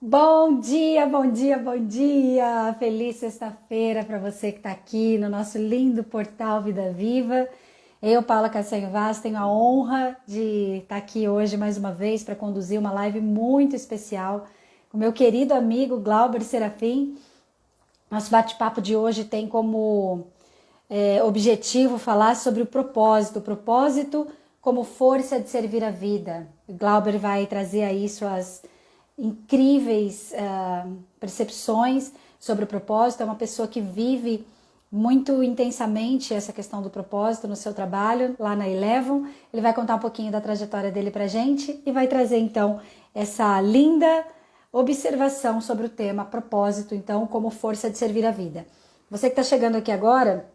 Bom dia, bom dia, bom dia! Feliz sexta-feira para você que está aqui no nosso lindo portal Vida Viva. Eu, Paula Cassanho Vaz, tenho a honra de estar aqui hoje mais uma vez para conduzir uma live muito especial com meu querido amigo Glauber Serafim. Nosso bate-papo de hoje tem como objetivo falar sobre o propósito como força de servir a vida. O Glauber vai trazer aí suas incríveis percepções sobre o propósito. É uma pessoa que vive muito intensamente essa questão do propósito no seu trabalho lá na Eleven. Ele vai contar um pouquinho da trajetória dele pra gente e vai trazer então essa linda observação sobre o tema propósito, então, como força de servir a vida. Você que está chegando aqui agora,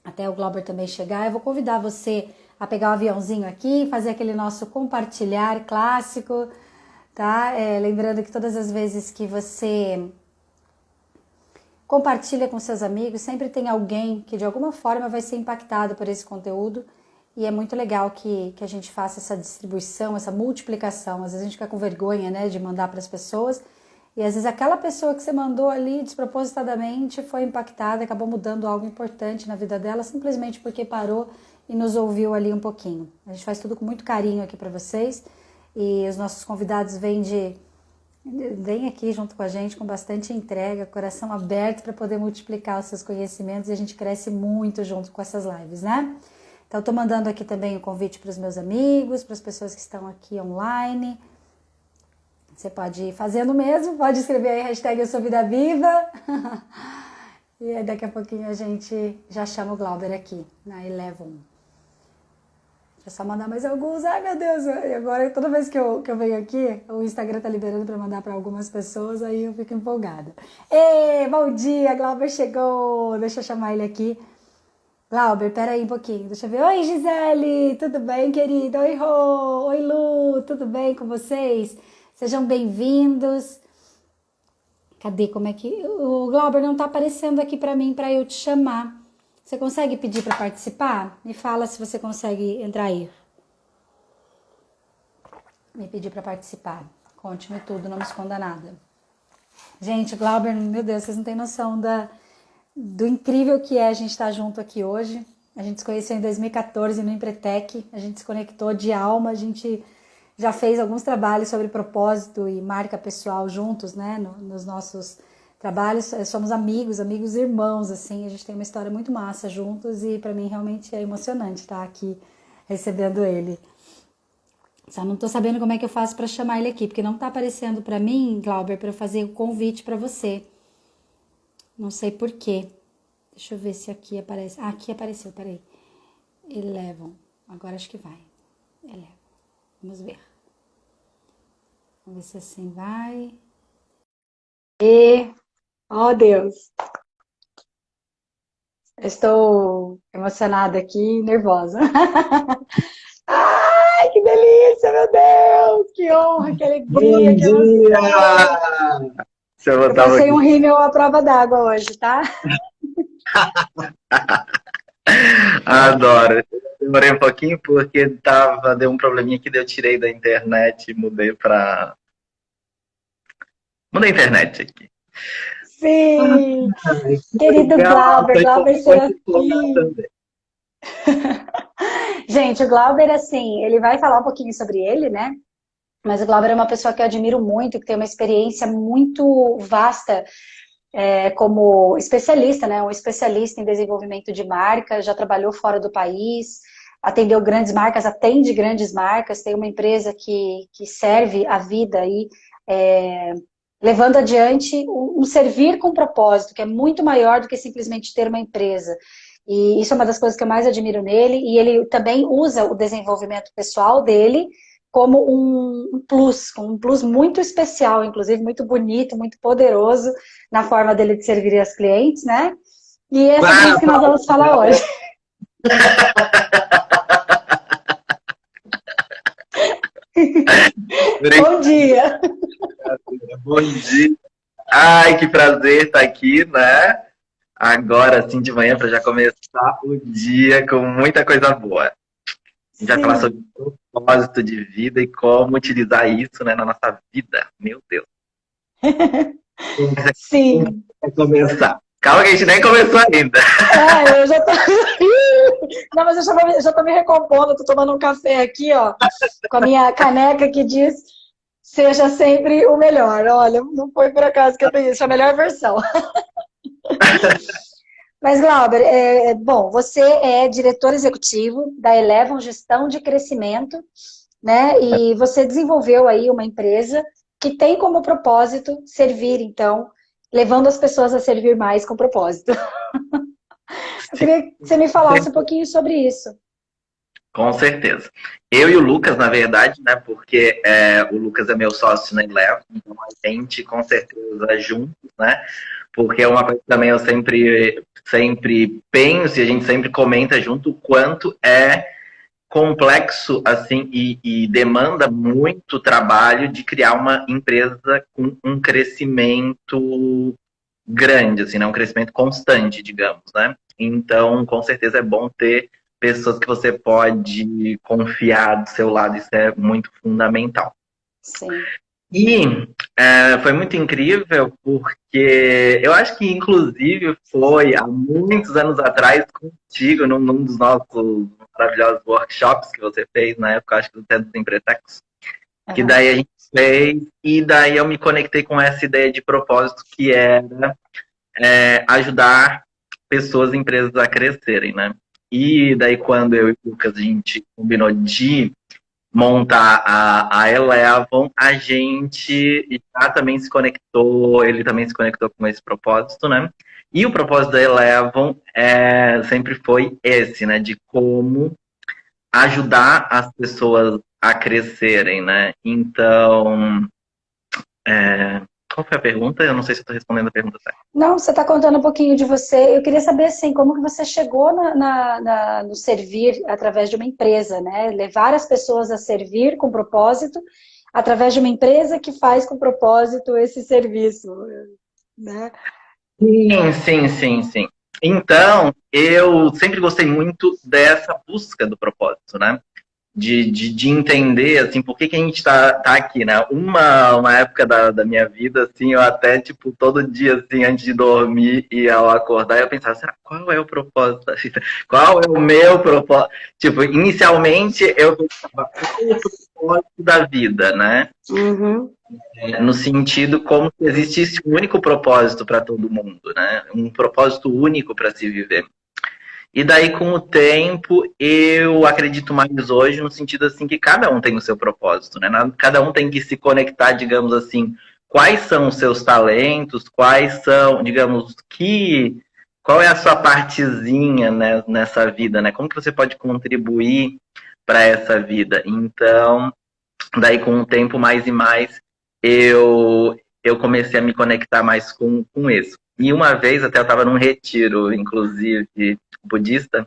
até o Glauber também chegar, eu vou convidar você a pegar o aviãozinho aqui, fazer aquele nosso compartilhar clássico, tá? Lembrando que todas as vezes que você compartilha com seus amigos, sempre tem alguém que de alguma forma vai ser impactado por esse conteúdo e é muito legal que a gente faça essa distribuição, essa multiplicação. Às vezes a gente fica com vergonha, né, de mandar para as pessoas e às vezes aquela pessoa que você mandou ali despropositadamente foi impactada, acabou mudando algo importante na vida dela simplesmente porque parou e nos ouviu ali um pouquinho. A gente faz tudo com muito carinho aqui para vocês e os nossos convidados vem aqui junto com a gente com bastante entrega, coração aberto para poder multiplicar os seus conhecimentos e a gente cresce muito junto com essas lives, né? Então, estou mandando aqui também o convite para os meus amigos, para as pessoas que estão aqui online. Você pode ir fazendo mesmo, pode escrever aí hashtag Eu Sou Vida Viva. E aí, daqui a pouquinho a gente já chama o Glauber aqui, na Eleven. Deixa eu só mandar mais alguns. Ai, meu Deus, e agora toda vez que eu venho aqui, o Instagram tá liberando para mandar para algumas pessoas, aí eu fico empolgada. Ei, bom dia, Glauber chegou. Deixa eu chamar ele aqui. Glauber, peraí um pouquinho, deixa eu ver. Oi, Gisele, tudo bem, querida? Oi, Rô, oi, Lu, tudo bem com vocês? Sejam bem-vindos. Cadê, como é que... O Glauber não tá aparecendo aqui para mim, para eu te chamar. Você consegue pedir para participar? Me fala se você consegue entrar aí. Me pedir para participar. Conte-me tudo, não me esconda nada. Gente, Glauber, meu Deus, vocês não têm noção do incrível que é a gente estar junto aqui hoje. A gente se conheceu em 2014 no Empretec, a gente se conectou de alma, a gente já fez alguns trabalhos sobre propósito e marca pessoal juntos, né, nos nossos trabalhos. Somos amigos irmãos, assim, a gente tem uma história muito massa juntos e para mim realmente é emocionante estar aqui recebendo ele. Só não tô sabendo como é que eu faço para chamar ele aqui, porque não tá aparecendo para mim, Glauber, para eu fazer o convite para você. Não sei por quê. Deixa eu ver se aqui aparece. Ah, aqui apareceu, peraí. Eleven. Agora acho que vai. Eleven. Vamos ver. Vamos ver se assim vai. E... Oh, Deus. Eu estou emocionada aqui, nervosa. Ai, que delícia, meu Deus! Que honra, que Bom alegria, que emoção! dia! Se eu Eu tava passei um aqui. rímel à prova d'água hoje, tá? Adoro. Demorei um pouquinho porque deu um probleminha que eu tirei da internet e mudei a internet aqui. Sim! Ai, que Querido legal! Glauber, Tô Glauber muito empolgado Serafim. também. Gente, o Glauber, assim, ele vai falar um pouquinho sobre ele, né? Mas o Glauber é uma pessoa que eu admiro muito, que tem uma experiência muito vasta como especialista, né? Um especialista em desenvolvimento de marca, já trabalhou fora do país, atendeu grandes marcas, atende grandes marcas, tem uma empresa que serve a vida aí, levando adiante um servir com propósito, que é muito maior do que simplesmente ter uma empresa. E isso é uma das coisas que eu mais admiro nele, e ele também usa o desenvolvimento pessoal dele como um plus muito especial, inclusive muito bonito, muito poderoso na forma dele de servir as clientes, né? E é sobre Ah, isso que nós vamos falar hoje. Bom dia! bom dia! Ai, que prazer estar aqui, né? Agora, assim, de manhã, para já começar o dia com muita coisa boa. A gente vai falar sobre Sim, propósito de vida e como utilizar isso, né, na nossa vida. Meu Deus. Sim. Vai começar. Calma que a gente nem começou ainda. Eu já tô. Não, mas eu já tô me recompondo, tô tomando um café aqui, ó, com a minha caneca que diz seja sempre o melhor. Olha, não foi por acaso que eu tenho isso, é a melhor versão. Mas, Glauber, bom, você é diretor executivo da Eleven Gestão de Crescimento, né? E você desenvolveu aí uma empresa que tem como propósito servir, então, levando as pessoas a servir mais com propósito. Eu queria que você me falasse um pouquinho sobre isso. Com certeza. Eu e o Lucas, na verdade, né? Porque o Lucas é meu sócio na Eleven, então a gente com certeza juntos, né? Porque é uma coisa que também eu sempre penso e a gente sempre comenta junto o quanto é complexo assim e demanda muito trabalho de criar uma empresa com um crescimento grande, assim, né? Um crescimento constante, digamos, né? Então, com certeza é bom ter pessoas que você pode confiar do seu lado, isso é muito fundamental. Sim. E foi muito incrível porque eu acho que, inclusive, foi há muitos anos atrás contigo, num dos nossos maravilhosos workshops que você fez na época, acho que até dos Empretecos, que daí a gente fez, e daí eu me conectei com essa ideia de propósito que era ajudar pessoas e empresas a crescerem, né? E daí quando eu e o Lucas, a gente combinou de montar a Eleven, a gente já também se conectou, ele também se conectou com esse propósito, né? E o propósito da Eleven sempre foi esse, né? De como ajudar as pessoas a crescerem, né? Então, qual foi a pergunta? Eu não sei se eu estou respondendo a pergunta certa. Não, você está contando um pouquinho de você. Eu queria saber, assim, como que você chegou no servir através de uma empresa, né? Levar as pessoas a servir com propósito através de uma empresa que faz com propósito esse serviço, né? Sim. Então, eu sempre gostei muito dessa busca do propósito, né? De entender, assim, por que a gente tá aqui, né? Uma época da minha vida, assim, eu até, tipo, todo dia, assim, antes de dormir e ao acordar, eu pensava, será, qual é o propósito da vida? Qual é o meu propósito? Tipo, inicialmente, eu pensava, qual é o propósito da vida, né? Uhum. No sentido como se existisse um único propósito para todo mundo, né? Um propósito único para se viver. E daí, com o tempo, eu acredito mais hoje no sentido assim que cada um tem o seu propósito, né? Cada um tem que se conectar, digamos assim, quais são os seus talentos, quais são, digamos, qual é a sua partezinha, né, nessa vida, né? Como que você pode contribuir para essa vida? Então, daí com o tempo, mais e mais, eu comecei a me conectar mais com isso. E uma vez, até eu estava num retiro, inclusive, budista,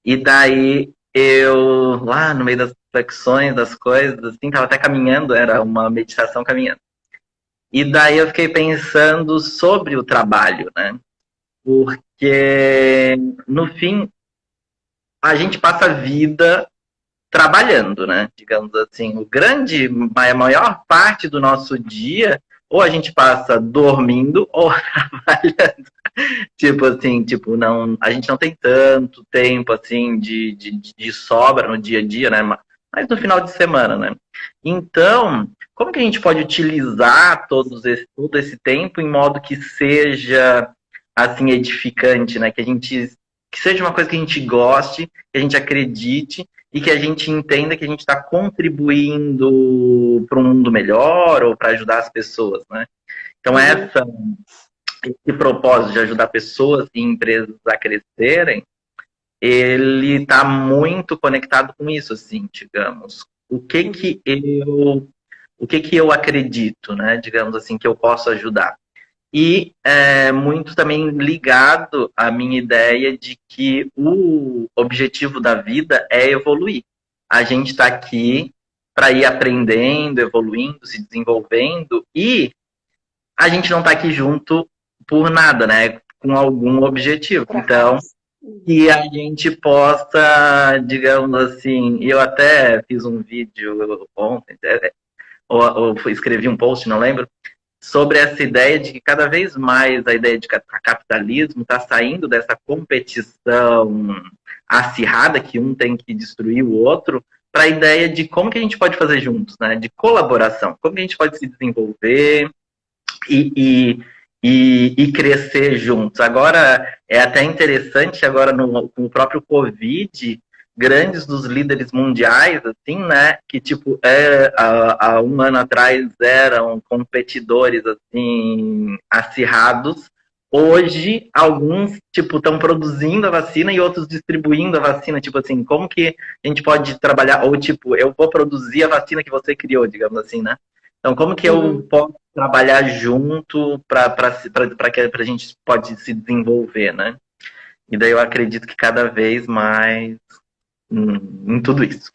e daí eu, lá no meio das reflexões, das coisas, assim, tava até caminhando, era uma meditação caminhando. E daí eu fiquei pensando sobre o trabalho, né? Porque, no fim, a gente passa a vida trabalhando, né? Digamos assim, a maior parte do nosso dia, ou a gente passa dormindo ou trabalhando. Tipo assim, tipo, não, a gente não tem tanto tempo assim de sobra no dia a dia, né? Mas no final de semana, né? Então, como que a gente pode utilizar todo esse tempo em modo que seja assim edificante, né? Que seja uma coisa que a gente goste, que a gente acredite e que a gente entenda que a gente está contribuindo para um mundo melhor ou para ajudar as pessoas, né? Então, esse propósito de ajudar pessoas e empresas a crescerem, ele está muito conectado com isso, assim, digamos. O que eu acredito, né? Digamos assim, que eu posso ajudar. E muito também ligado à minha ideia de que o objetivo da vida é evoluir. A gente está aqui para ir aprendendo, evoluindo, se desenvolvendo e a gente não está aqui junto por nada, né? Com algum objetivo. Então, que a gente possa, digamos assim, eu até fiz um vídeo ontem, ou escrevi um post, não lembro, sobre essa ideia de que cada vez mais a ideia de capitalismo está saindo dessa competição acirrada, que um tem que destruir o outro, para a ideia de como que a gente pode fazer juntos, né? De colaboração, como que a gente pode se desenvolver e crescer juntos. Agora, é até interessante, agora com o próprio Covid, grandes dos líderes mundiais, assim, né, que, tipo, há um ano atrás eram competidores, assim, acirrados, hoje, alguns, tipo, estão produzindo a vacina e outros distribuindo a vacina, tipo assim, como que a gente pode trabalhar, ou, tipo, eu vou produzir a vacina que você criou, digamos assim, né? Então, como que eu posso trabalhar junto para que a gente pode se desenvolver, né? E daí eu acredito que cada vez mais em tudo isso.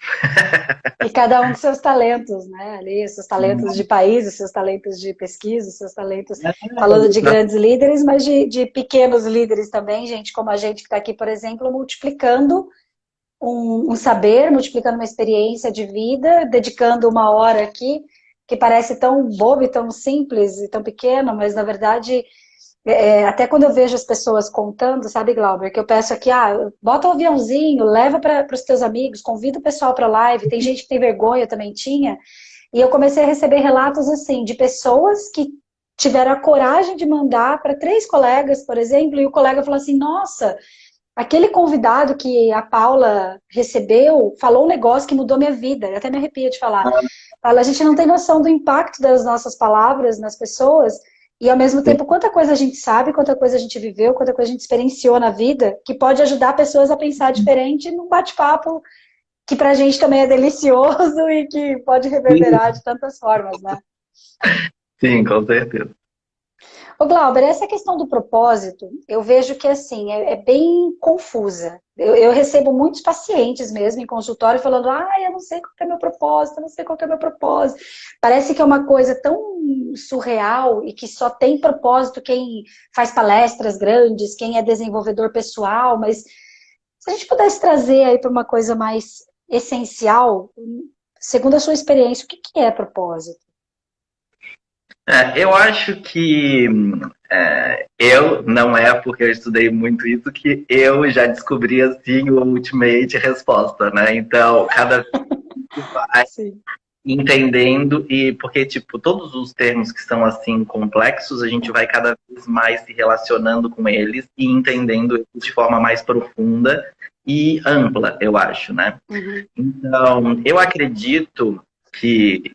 E cada um com seus talentos, né? Ali, seus talentos de país, os seus talentos de pesquisa, os seus talentos, falando de grandes líderes, mas de pequenos líderes também, gente como a gente que está aqui, por exemplo, multiplicando um saber, multiplicando uma experiência de vida, dedicando uma hora aqui, que parece tão bobo e tão simples e tão pequeno, mas na verdade, até quando eu vejo as pessoas contando, sabe, Glauber, que eu peço aqui, bota um aviãozinho, leva para os teus amigos, convida o pessoal para a live, tem gente que tem vergonha, eu também tinha, e eu comecei a receber relatos assim, de pessoas que tiveram a coragem de mandar para 3 colegas, por exemplo, e o colega falou assim, nossa, aquele convidado que a Paula recebeu falou um negócio que mudou minha vida. Eu até me arrepio de falar. A gente não tem noção do impacto das nossas palavras nas pessoas e, ao mesmo tempo, quanta coisa a gente sabe, quanta coisa a gente viveu, quanta coisa a gente experienciou na vida que pode ajudar pessoas a pensar diferente num bate-papo que pra gente também é delicioso e que pode reverberar de tantas formas, né? Sim, com certeza. Ô Glauber, essa questão do propósito, eu vejo que assim, é bem confusa. Eu recebo muitos pacientes mesmo em consultório falando, eu não sei qual que é meu propósito, eu não sei qual que é meu propósito. Parece que é uma coisa tão surreal e que só tem propósito quem faz palestras grandes, quem é desenvolvedor pessoal, mas se a gente pudesse trazer aí para uma coisa mais essencial, segundo a sua experiência, o que é propósito? Eu acho que eu não é porque eu estudei muito isso que eu já descobri assim o ultimate resposta, né? Então, cada vez que vai entendendo e porque tipo todos os termos que são assim complexos, a gente vai cada vez mais se relacionando com eles e entendendo eles de forma mais profunda e ampla, eu acho, né? Então, eu acredito que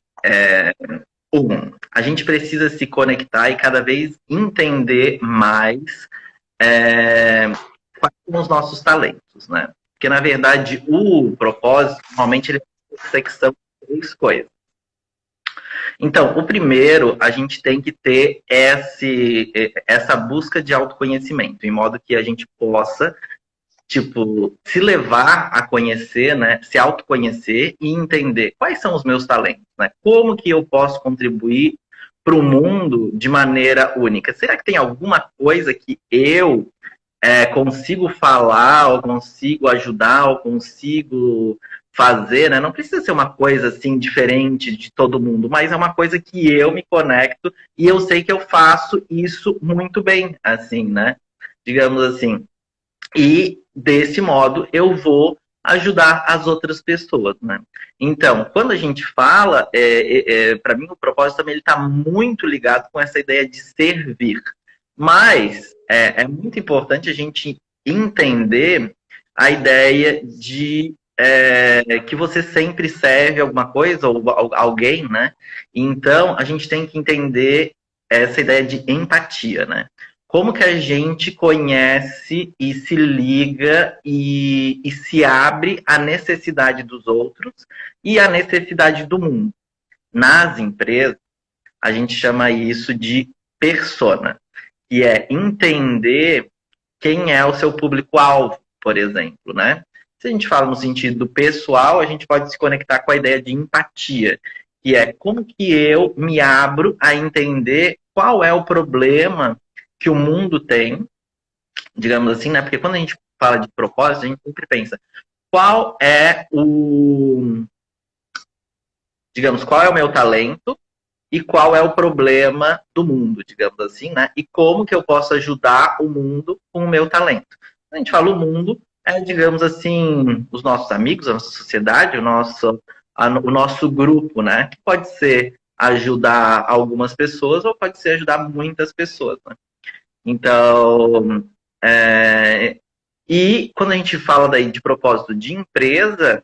a gente precisa se conectar e cada vez entender mais quais são os nossos talentos, né? Porque, na verdade, o propósito, normalmente, ele é uma intersecção de 3 coisas. Então, o primeiro, a gente tem que ter essa busca de autoconhecimento, em modo que a gente possa tipo, se levar a conhecer, né, se autoconhecer e entender quais são os meus talentos, né? Como que eu posso contribuir para o mundo de maneira única? Será que tem alguma coisa que eu consigo falar, ou consigo ajudar, ou consigo fazer, né? Não precisa ser uma coisa assim diferente de todo mundo, mas é uma coisa que eu me conecto e eu sei que eu faço isso muito bem, assim, né? Digamos assim. E desse modo eu vou ajudar as outras pessoas, né? Então, quando a gente fala, para mim o propósito também está muito ligado com essa ideia de servir. Mas é muito importante a gente entender a ideia de que você sempre serve alguma coisa ou alguém, né? Então, a gente tem que entender essa ideia de empatia, né? Como que a gente conhece e se liga e se abre à necessidade dos outros e à necessidade do mundo. Nas empresas, a gente chama isso de persona, que é entender quem é o seu público-alvo, por exemplo, né? Se a gente fala no sentido pessoal, a gente pode se conectar com a ideia de empatia, que é como que eu me abro a entender qual é o problema que o mundo tem, digamos assim, né? Porque quando a gente fala de propósito, a gente sempre pensa qual é o, digamos, qual é o meu talento e qual é o problema do mundo, digamos assim, né? E como que eu posso ajudar o mundo com o meu talento. Quando a gente fala o mundo, digamos assim, os nossos amigos, a nossa sociedade, o nosso grupo, né? Que pode ser ajudar algumas pessoas ou pode ser ajudar muitas pessoas, né? Então, e quando a gente fala daí de propósito de empresa,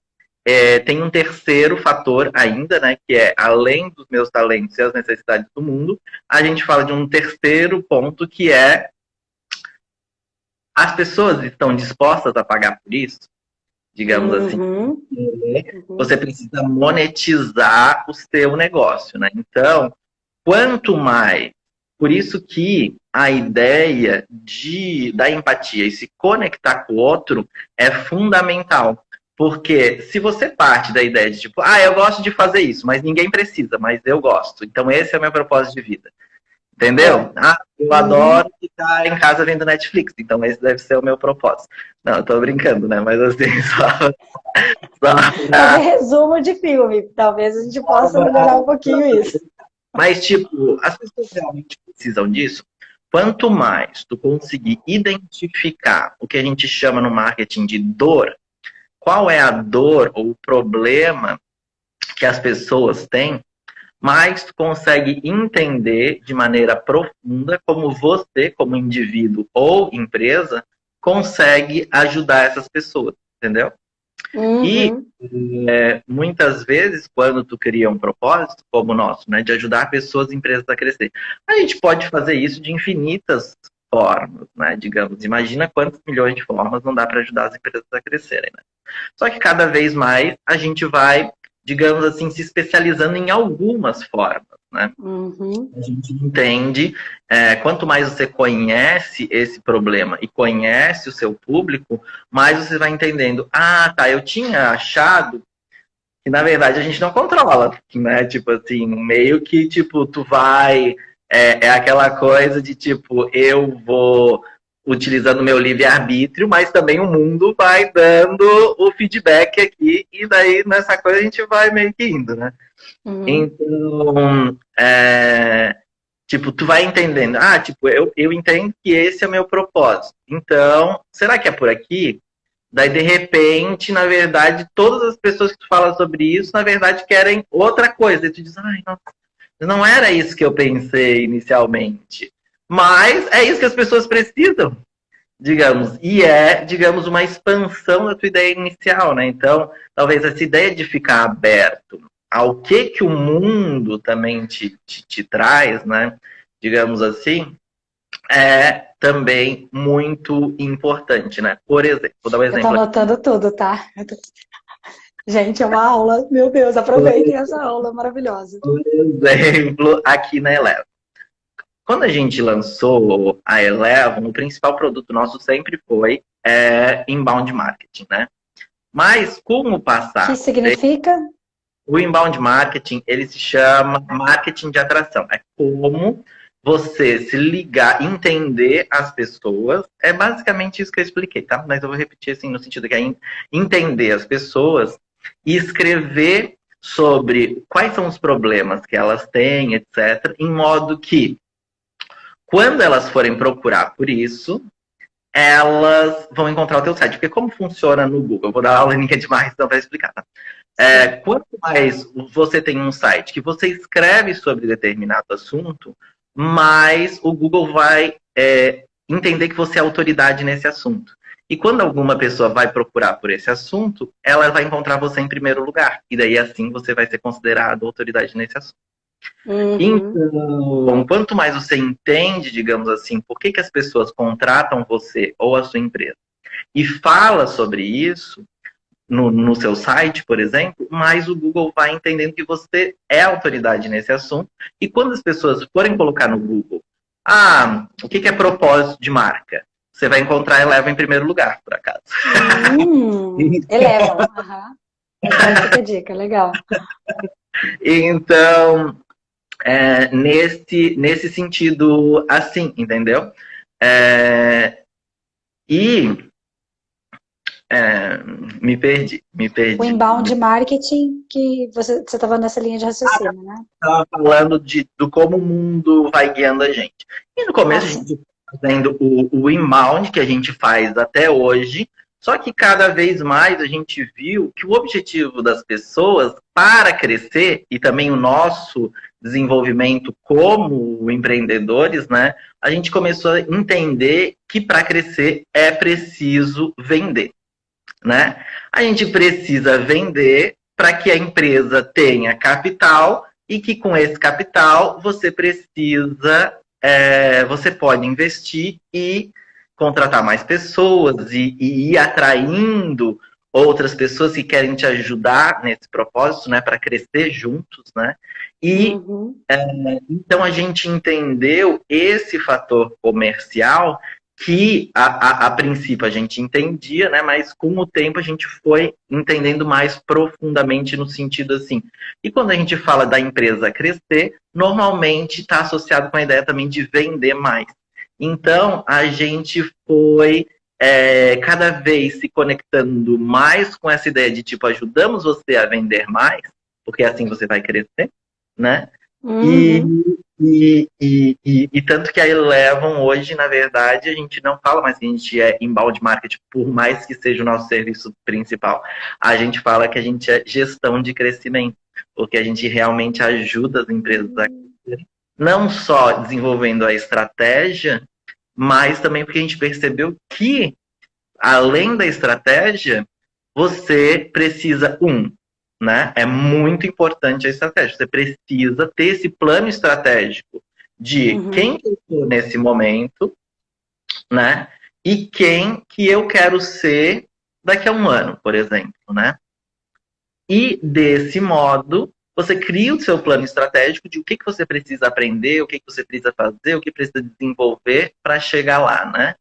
tem um terceiro fator ainda, né, que é, além dos meus talentos e as necessidades do mundo, a gente fala de um terceiro ponto, que é as pessoas estão dispostas a pagar por isso, digamos assim. Você precisa monetizar o seu negócio, né? Então, quanto mais... Por isso que a ideia da empatia e se conectar com o outro é fundamental. Porque se você parte da ideia de tipo, eu gosto de fazer isso, mas ninguém precisa, mas eu gosto. Então esse é o meu propósito de vida. Entendeu? Eu adoro ficar em casa vendo Netflix, então esse deve ser o meu propósito. Não, eu tô brincando, né? Mas assim, Fazer resumo de filme. Talvez a gente possa melhorar um pouquinho isso. Mas, tipo, as pessoas realmente precisam disso. Quanto mais tu conseguir identificar o que a gente chama no marketing de dor, qual é a dor ou o problema que as pessoas têm, mais tu consegue entender de maneira profunda como você, como indivíduo ou empresa, consegue ajudar essas pessoas, entendeu? E muitas vezes, quando tu cria um propósito como o nosso, né, de ajudar pessoas e empresas a crescer, a gente pode fazer isso de infinitas formas, né? Digamos, imagina quantos milhões de formas não dá para ajudar as empresas a crescerem, né? Só que cada vez mais a gente vai, digamos assim, se especializando em algumas formas, né? A gente entende, quanto mais você conhece esse problema e conhece o seu público, mais você vai entendendo, eu tinha achado que na verdade a gente não controla, né? Tipo assim, meio que tipo, tu vai, é aquela coisa de tipo, eu vou utilizando meu livre-arbítrio, mas também o mundo vai dando o feedback aqui, e daí nessa coisa a gente vai meio que indo, né? Então, tipo, tu vai entendendo, tipo, eu entendo que esse é o meu propósito. Então, será que é por aqui? Daí, de repente, na verdade, todas as pessoas que tu fala sobre isso, na verdade, querem outra coisa. E tu diz, nossa, não era isso que eu pensei inicialmente. Mas é isso que as pessoas precisam, digamos. E digamos, uma expansão da tua ideia inicial, né? Então, talvez essa ideia de ficar aberto ao que o mundo também te traz, né? Digamos assim, é também muito importante, né? Por exemplo, vou dar um exemplo. Eu tô anotando tudo, tá? Gente, é uma aula. Meu Deus, aproveitem essa aula maravilhosa. Por exemplo, aqui na Eleven. Quando a gente lançou a Eleven, o principal produto nosso sempre foi inbound marketing, né? Mas com o passar... O que significa? O inbound marketing, ele se chama marketing de atração. É como você se ligar, entender as pessoas. É basicamente isso que eu expliquei, tá? Mas eu vou repetir assim, no sentido que é entender as pessoas e escrever sobre quais são os problemas que elas têm, etc., em modo que, quando elas forem procurar por isso, elas vão encontrar o teu site. Porque como funciona no Google? Eu vou dar aula em linha de marketing para explicar, tá? Quanto mais você tem um site que você escreve sobre determinado assunto, mais o Google vai entender que você é autoridade nesse assunto. E quando alguma pessoa vai procurar por esse assunto, ela vai encontrar você em primeiro lugar. E daí assim você vai ser considerado autoridade nesse assunto. Então, quanto mais você entende, digamos assim, por que as pessoas contratam você ou a sua empresa e fala sobre isso no seu site, por exemplo, mais o Google vai entendendo que você é autoridade nesse assunto. E quando as pessoas forem colocar no Google, o que é propósito de marca? Você vai encontrar a Eleva em primeiro lugar, por acaso. Eleva. Essa que é a dica, legal. Então, nesse sentido, assim, entendeu? E É, me perdi, me O perdi. inbound marketing, que você estava nessa linha de raciocínio, né? Estava falando do como o mundo vai guiando a gente. E no Ah, começo a sim. gente fazendo o inbound que a gente faz até hoje, só que cada vez mais a gente viu que o objetivo das pessoas para crescer e também o nosso desenvolvimento como empreendedores, né? A gente começou a entender que para crescer é preciso vender, né? A gente precisa vender para que a empresa tenha capital e que com esse capital você precisa, você pode investir e contratar mais pessoas e ir atraindo outras pessoas que querem te ajudar nesse propósito, né, para crescer juntos, né? E Uhum. então a gente entendeu esse fator comercial que a princípio a gente entendia, né? Mas com o tempo a gente foi entendendo mais profundamente no sentido assim. E quando a gente fala da empresa crescer, normalmente está associado com a ideia também de vender mais. Então a gente foi cada vez se conectando mais com essa ideia de tipo, ajudamos você a vender mais, porque assim você vai crescer, né? E, Uhum. e tanto que a Eleven hoje, na verdade, a gente não fala mais que a gente é inbound marketing, por mais que seja o nosso serviço principal. A gente fala que a gente é gestão de crescimento, porque a gente realmente ajuda as empresas a crescer, não só desenvolvendo a estratégia, mas também porque a gente percebeu que, além da estratégia, você precisa, né? É muito importante a estratégia. Você precisa ter esse plano estratégico de Uhum. quem eu estou nesse momento, né? E quem que eu quero ser daqui a um ano, por exemplo, né? E desse modo, você cria o seu plano estratégico de o que você precisa aprender, o que você precisa fazer, o que precisa desenvolver para chegar lá, né?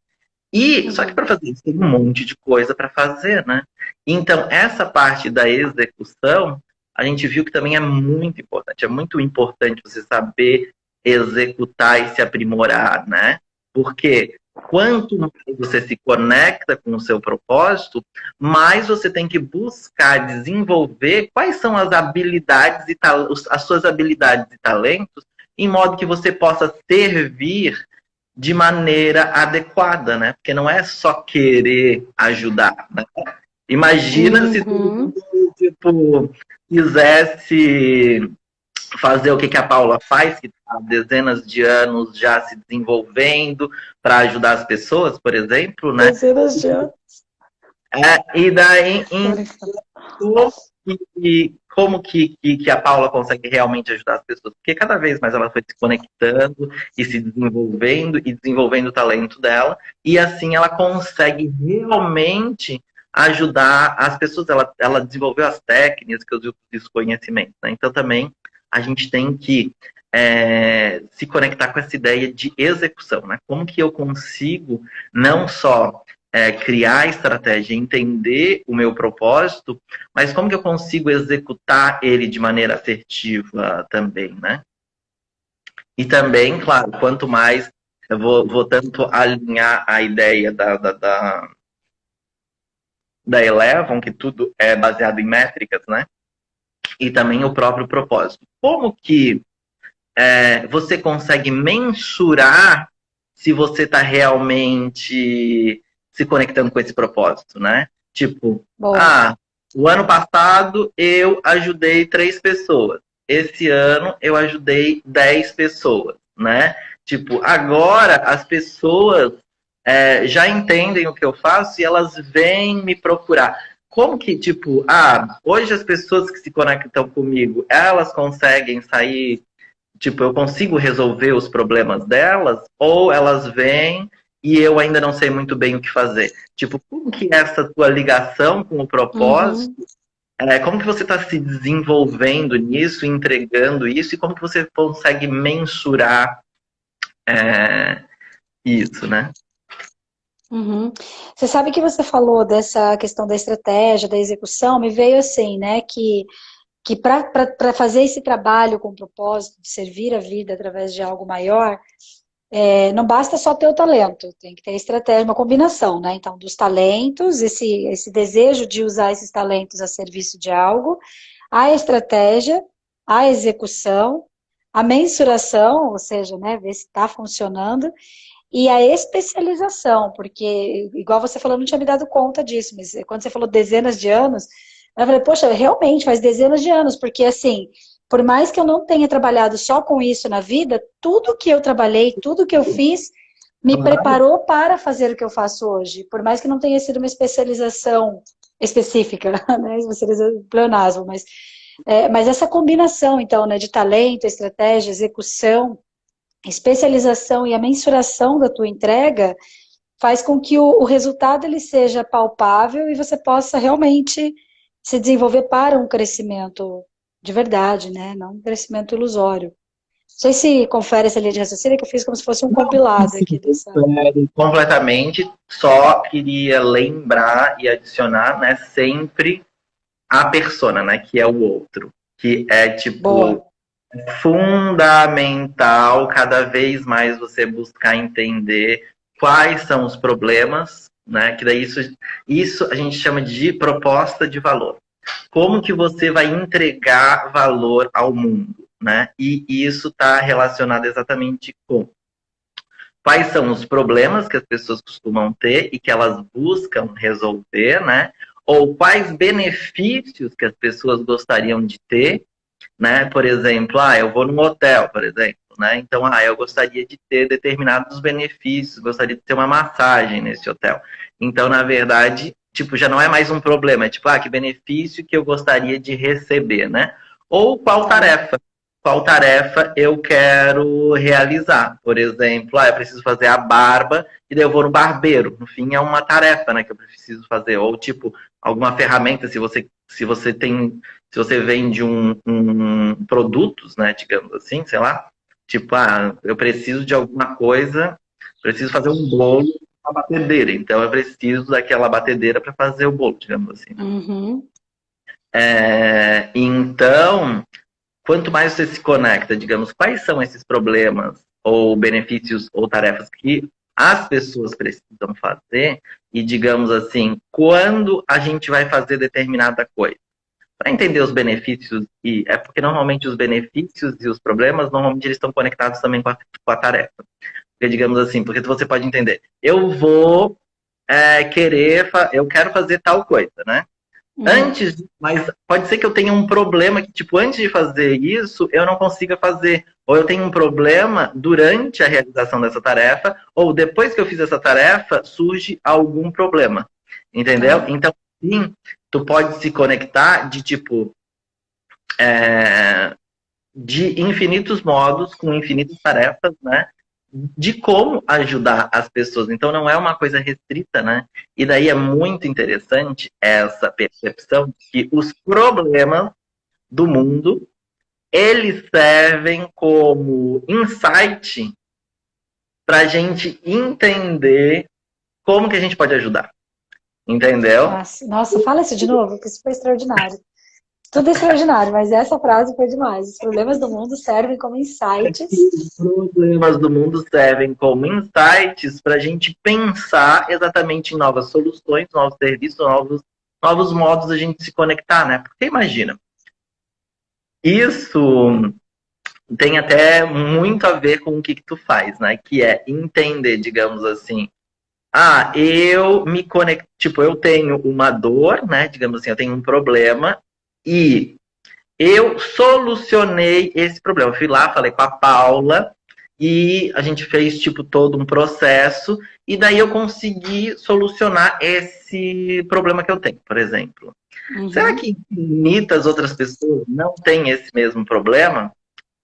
E só que Uhum. para fazer isso tem um monte de coisa para fazer, né? Então, essa parte da execução, a gente viu que também é muito importante. É muito importante você saber executar e se aprimorar, né? Porque quanto mais você se conecta com o seu propósito, mais você tem que buscar desenvolver quais são as habilidades e as suas habilidades e talentos, em modo que você possa servir de maneira adequada, né? Porque não é só querer ajudar, né? Imagina se todo Uhum. mundo, tipo, quisesse fazer o que que a Paula faz, que está há dezenas de anos já se desenvolvendo para ajudar as pessoas, por exemplo, né? Dezenas de anos. E daí, Tô brincando. como que a Paula consegue realmente ajudar as pessoas? Porque cada vez mais ela foi se conectando e se desenvolvendo e desenvolvendo o talento dela, e assim ela consegue realmente ajudar as pessoas. Ela desenvolveu as técnicas e os conhecimentos, né? Então também a gente tem que se conectar com essa ideia de execução, né? Como que eu consigo não só criar a estratégia, entender o meu propósito, mas como que eu consigo executar ele de maneira assertiva também, né? E também, claro, quanto mais eu vou tanto alinhar a ideia da Eleven, que tudo é baseado em métricas, né? E também o próprio propósito. Como que você consegue mensurar se você está realmente se conectando com esse propósito, né? Tipo, Boa. o ano passado eu ajudei 3 pessoas. Esse ano eu ajudei 10 pessoas, né? Tipo, agora as pessoas já entendem o que eu faço e elas vêm me procurar. Como que, tipo, hoje as pessoas que se conectam comigo, elas conseguem sair, tipo, eu consigo resolver os problemas delas, ou elas vêm e eu ainda não sei muito bem o que fazer. Tipo, como que é essa tua ligação com o propósito? Uhum. Como que você está se desenvolvendo nisso, entregando isso, e como que você consegue mensurar isso, né? Uhum. Você sabe que você falou dessa questão da estratégia, da execução, me veio assim, né, que para fazer esse trabalho com propósito de servir a vida através de algo maior, não basta só ter o talento, tem que ter estratégia, uma combinação, né? Então, dos talentos, esse desejo de usar esses talentos a serviço de algo, a estratégia, a execução, a mensuração, ou seja, né, ver se está funcionando, e a especialização, porque, igual você falou, eu não tinha me dado conta disso, mas quando você falou dezenas de anos, eu falei, poxa, realmente faz dezenas de anos, porque assim, por mais que eu não tenha trabalhado só com isso na vida, tudo que eu trabalhei, tudo que eu fiz, me preparou para fazer o que eu faço hoje. Por mais que não tenha sido uma especialização específica, né, especialização pleonasmo, mas essa combinação, então, né, de talento, estratégia, execução, especialização e a mensuração da tua entrega faz com que o resultado ele seja palpável e você possa realmente se desenvolver para um crescimento de verdade, né? Não um crescimento ilusório. Não sei se confere essa linha de raciocínio que eu fiz como se fosse um compilado aqui dessa. Completamente, só queria lembrar e adicionar, né, sempre a persona, né, que é o outro, que é tipo Boa. fundamental cada vez mais você buscar entender quais são os problemas, né, que daí isso a gente chama de proposta de valor. Como que você vai entregar valor ao mundo, né? E isso está relacionado exatamente com quais são os problemas que as pessoas costumam ter e que elas buscam resolver, né? Ou quais benefícios que as pessoas gostariam de ter, né? Por exemplo, eu vou num hotel, por exemplo, né? Então, eu gostaria de ter determinados benefícios, gostaria de ter uma massagem nesse hotel. Então, na verdade, tipo, já não é mais um problema, é tipo, que benefício que eu gostaria de receber, né? Ou qual tarefa? Qual tarefa eu quero realizar? Por exemplo, eu preciso fazer a barba e daí eu vou no barbeiro. No fim, é uma tarefa, né, que eu preciso fazer. Ou, tipo, alguma ferramenta, se você vende produtos, né, digamos assim, sei lá, tipo, eu preciso de alguma coisa, preciso fazer um bolo com a batedeira, então eu preciso daquela batedeira para fazer o bolo, digamos assim. Uhum. Então, quanto mais você se conecta, digamos, quais são esses problemas ou benefícios ou tarefas que as pessoas precisam fazer e, digamos assim, quando a gente vai fazer determinada coisa. Para entender os benefícios, e é porque normalmente os benefícios e os problemas, normalmente eles estão conectados também com a tarefa. Porque, digamos assim, porque você pode entender, eu vou eu quero fazer tal coisa, né? Mas pode ser que eu tenha um problema que, tipo, antes de fazer isso, eu não consiga fazer. Ou eu tenho um problema durante a realização dessa tarefa, ou depois que eu fiz essa tarefa, surge algum problema. Entendeu? Então, sim, tu pode se conectar de, tipo, de infinitos modos, com infinitas tarefas, né? De como ajudar as pessoas. Então, não é uma coisa restrita, né? E daí é muito interessante essa percepção que os problemas do mundo, eles servem como insight para a gente entender como que a gente pode ajudar. Entendeu? Nossa, fala isso de novo, que isso foi extraordinário. Tudo é extraordinário, mas essa frase foi demais. Os problemas do mundo servem como insights. Os problemas do mundo servem como insights para a gente pensar exatamente em novas soluções, novos serviços, novos modos de a gente se conectar, né? Porque imagina, isso tem até muito a ver com o que tu faz, né? Que é entender, digamos assim, eu me conecto, tipo, eu tenho uma dor, né? Digamos assim, eu tenho um problema e eu solucionei esse problema. Eu fui lá, falei com a Paula e a gente fez, tipo, todo um processo e daí eu consegui solucionar esse problema que eu tenho, por exemplo. Será que infinitas outras pessoas não têm esse mesmo problema,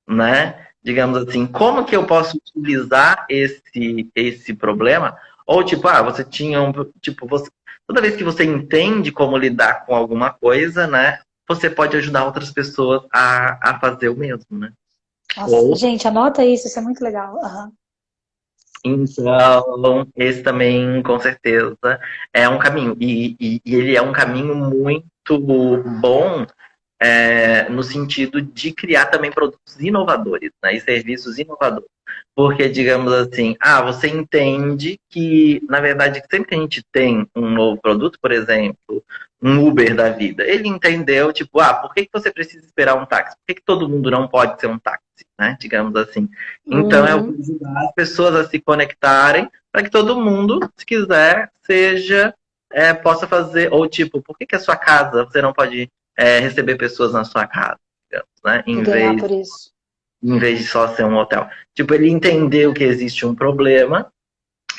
né? Digamos assim, como que eu posso utilizar esse problema? Ou, tipo, você tinha toda vez que você entende como lidar com alguma coisa, né? Você pode ajudar outras pessoas a fazer o mesmo, né? Nossa, gente, anota isso é muito legal. Então, esse também, com certeza, é um caminho. E ele é um caminho muito bom no sentido de criar também produtos inovadores, né, e serviços inovadores. Porque, digamos assim, você entende que, na verdade, sempre que a gente tem um novo produto, por exemplo, um Uber da vida, ele entendeu, tipo, por que você precisa esperar um táxi? Por que todo mundo não pode ser um táxi, né? Digamos assim. Então, eu vou ajudar as pessoas a se conectarem para que todo mundo, se quiser, possa fazer, ou tipo, por que a sua casa, você não pode receber pessoas na sua casa, digamos, né? E ganhar por isso. Em vez de só ser um hotel. Tipo, ele entendeu que existe um problema,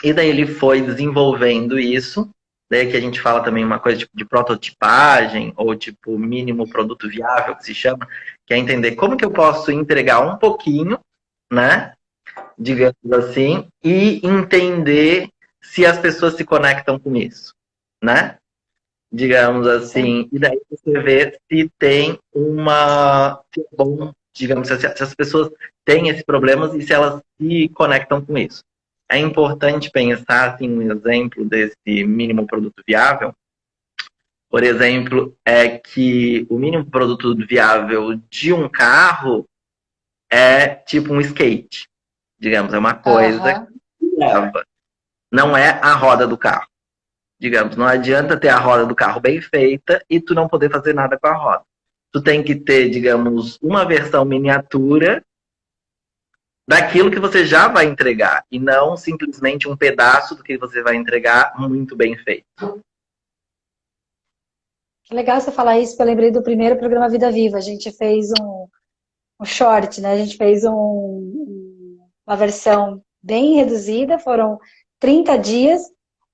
e daí ele foi desenvolvendo isso, daí que a gente fala também uma coisa tipo, de prototipagem, ou tipo, mínimo produto viável, que se chama, que é entender como que eu posso entregar um pouquinho, né, digamos assim, e entender se as pessoas se conectam com isso, né? Digamos assim, e daí você vê se tem se é bom, digamos, se as pessoas têm esses problemas e se elas se conectam com isso. É importante pensar, assim, um exemplo desse mínimo produto viável, por exemplo, é que o mínimo produto viável de um carro é tipo um skate, digamos, é uma coisa que leva, não é a roda do carro. Digamos, não adianta ter a roda do carro bem feita e tu não poder fazer nada com a roda. Tu tem que ter, digamos, uma versão miniatura daquilo que você já vai entregar e não simplesmente um pedaço do que você vai entregar muito bem feito. Que legal você falar isso, porque eu lembrei do primeiro programa Vida Viva. A gente fez um short, né? A gente fez uma versão bem reduzida, foram 30 dias,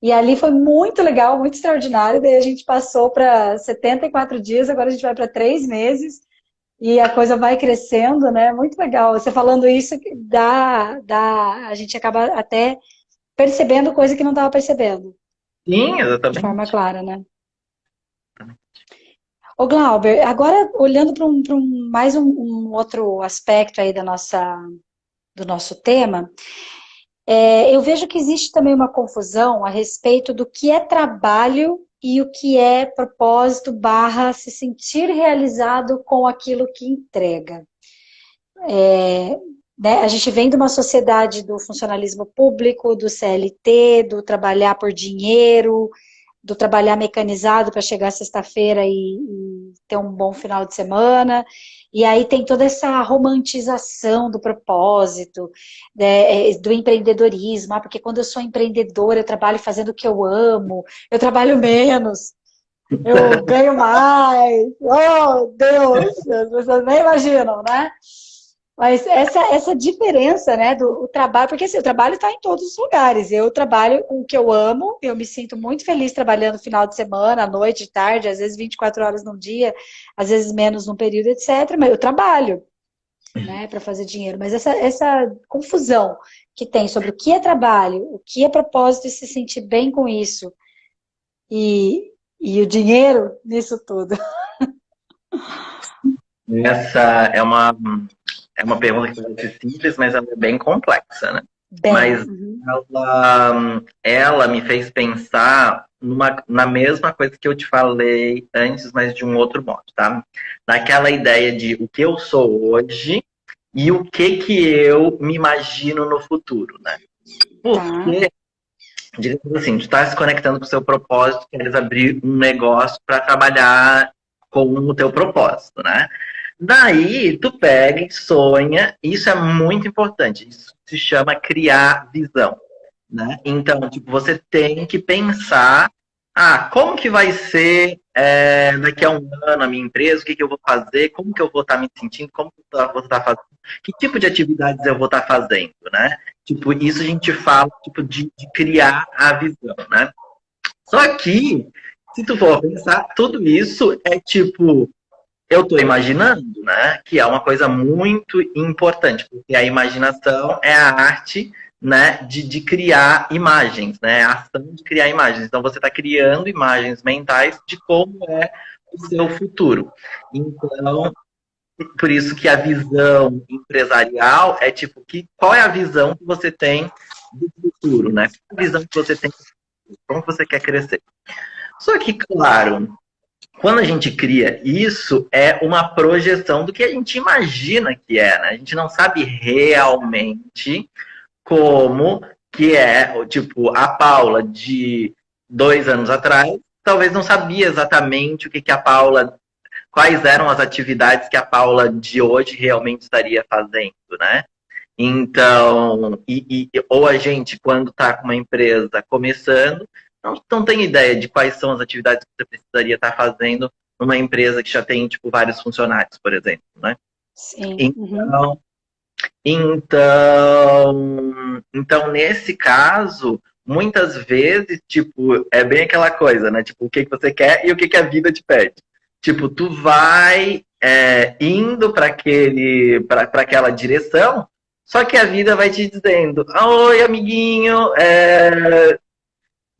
e ali foi muito legal, muito extraordinário. Daí a gente passou para 74 dias, agora a gente vai para 3 meses, e a coisa vai crescendo, né? Muito legal. Você falando isso, a gente acaba até percebendo coisa que não estava percebendo. Sim, De exatamente. forma clara, né? Ô Glauber, agora olhando para mais um outro aspecto aí do nosso tema, eu vejo que existe também uma confusão a respeito do que é trabalho e o que é propósito / se sentir realizado com aquilo que entrega. Né, a gente vem de uma sociedade do funcionalismo público, do CLT, do trabalhar por dinheiro, do trabalhar mecanizado para chegar sexta-feira e ter um bom final de semana. E aí tem toda essa romantização do propósito, né, do empreendedorismo, porque quando eu sou empreendedora, eu trabalho fazendo o que eu amo, eu trabalho menos, eu ganho mais. Oh, Deus, as pessoas nem imaginam, né? Mas essa diferença, né, do trabalho, porque assim, o trabalho está em todos os lugares. Eu trabalho com o que eu amo, eu me sinto muito feliz trabalhando final de semana, à noite, tarde, às vezes 24 horas num dia, às vezes menos num período, etc. Mas eu trabalho, né, para fazer dinheiro. Mas essa confusão que tem sobre o que é trabalho, o que é propósito e se sentir bem com isso, e o dinheiro nisso tudo. Essa é uma pergunta que parece simples, mas ela é bem complexa, né? Mas ela me fez pensar na mesma coisa que eu te falei antes, mas de um outro modo, tá? Naquela ideia de o que eu sou hoje e o que eu me imagino no futuro, né? Porque, digamos assim, tu está se conectando com o seu propósito, queres abrir um negócio para trabalhar com o teu propósito, né? Daí, tu pega e sonha, isso é muito importante, isso se chama criar visão, né? Então, tipo, você tem que pensar, como que vai ser daqui a um ano a minha empresa, o que eu vou fazer, como que eu vou estar me sentindo, como que eu vou estar fazendo, que tipo de atividades eu vou estar fazendo, né? Tipo, isso a gente fala, tipo, de criar a visão, né? Só que, se tu for pensar, tudo isso é tipo, eu estou imaginando, né? Que é uma coisa muito importante, porque a imaginação é a arte, né, de criar imagens, né? A ação de criar imagens. Então você está criando imagens mentais de como é o seu futuro. Então, por isso que a visão empresarial é tipo, qual é a visão que você tem do futuro, né? Qual a visão que você tem, como você quer crescer. Só que, claro, quando a gente cria isso, é uma projeção do que a gente imagina que é, né? A gente não sabe realmente como que é, tipo, a Paula de 2 anos atrás, talvez não sabia exatamente o que a Paula, quais eram as atividades que a Paula de hoje realmente estaria fazendo, né? Então, ou a gente, quando está com uma empresa começando, não tem ideia de quais são as atividades que você precisaria estar fazendo numa empresa que já tem, tipo, vários funcionários, por exemplo, né? Sim. Uhum. Então, então, nesse caso, muitas vezes, tipo, é bem aquela coisa, né? Tipo, o que você quer e o que a vida te pede. Tipo, tu vai indo para aquela direção, só que a vida vai te dizendo: oi, amiguinho,